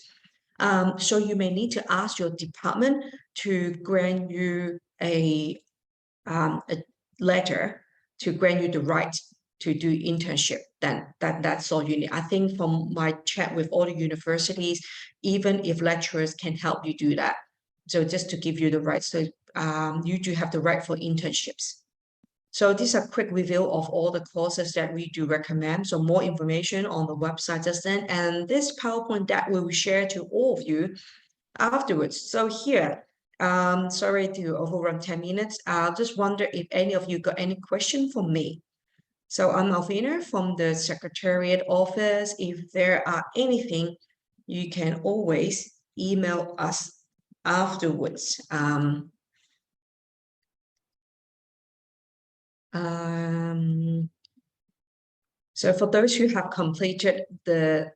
So you may need to ask your department to grant you a letter to grant you the right to do internship. Then that's all you need. I think from my chat with all the universities, even if lecturers can help you do that. So just to give you the right, so you do have the right for internships. So this is a quick review of all the courses that we do recommend. So more information on the website just then. And this PowerPoint deck we will share to all of you afterwards. So here, sorry to overrun 10 minutes. I just wonder if any of you got any question for me. So I'm Alvina from the Secretariat office. If there are anything, you can always email us afterwards. So for those who have completed the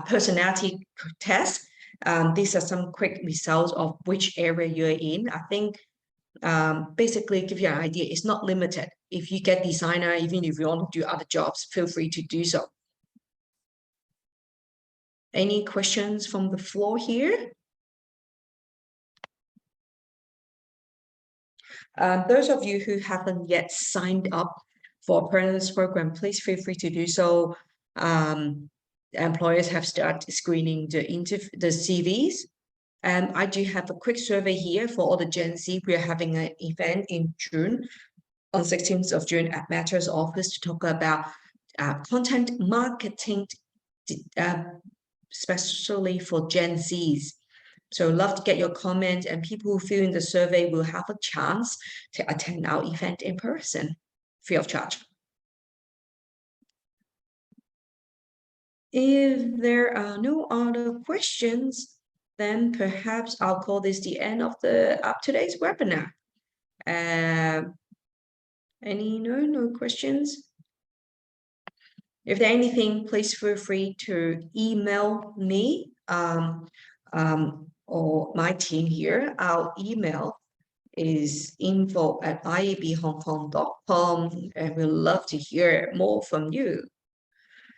personality test, these are some quick results of which area you're in. I think basically give you an idea. It's not limited. If you get designer, even if you want to do other jobs, feel free to do so. Any questions from the floor here? Those of you who haven't yet signed up for apprentice program, please feel free to do so. Employers have started screening the CVs. I do have a quick survey here for all the Gen Z. We are having an event in June, on 16th of June at Matter's office to talk about content marketing, especially for Gen Zs. So love to get your comments, and people who fill in the survey will have a chance to attend our event in person, free of charge. If there are no other questions, then perhaps I'll call this the end of today's webinar. No questions? If there anything, please feel free to email me or my team here. Our email is info@iabhongkong.com, and we'd love to hear more from you.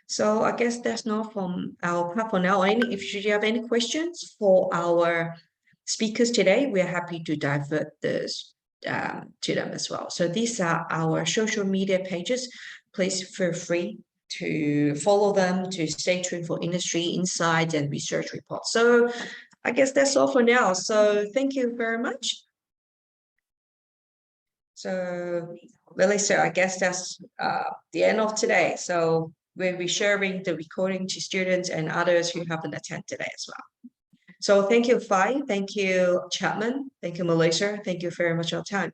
So I guess that's not from our part for now. If you have any questions for our speakers today, we are happy to divert this to them as well. So these are our social media pages. Please feel free to follow them to stay tuned for industry insights and research reports. So I guess that's all for now. So thank you very much. So Melissa, I guess that's the end of today. So we'll be sharing the recording to students and others who haven't attended today as well. So thank you, Phi. Thank you, Chapman. Thank you, Melissa. Thank you very much for your time.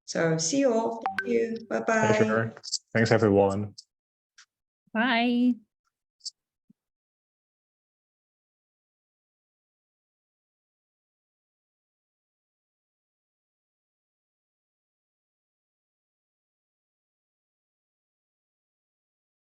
So see you all. Thank you. Bye-bye. Thanks, everyone. Bye.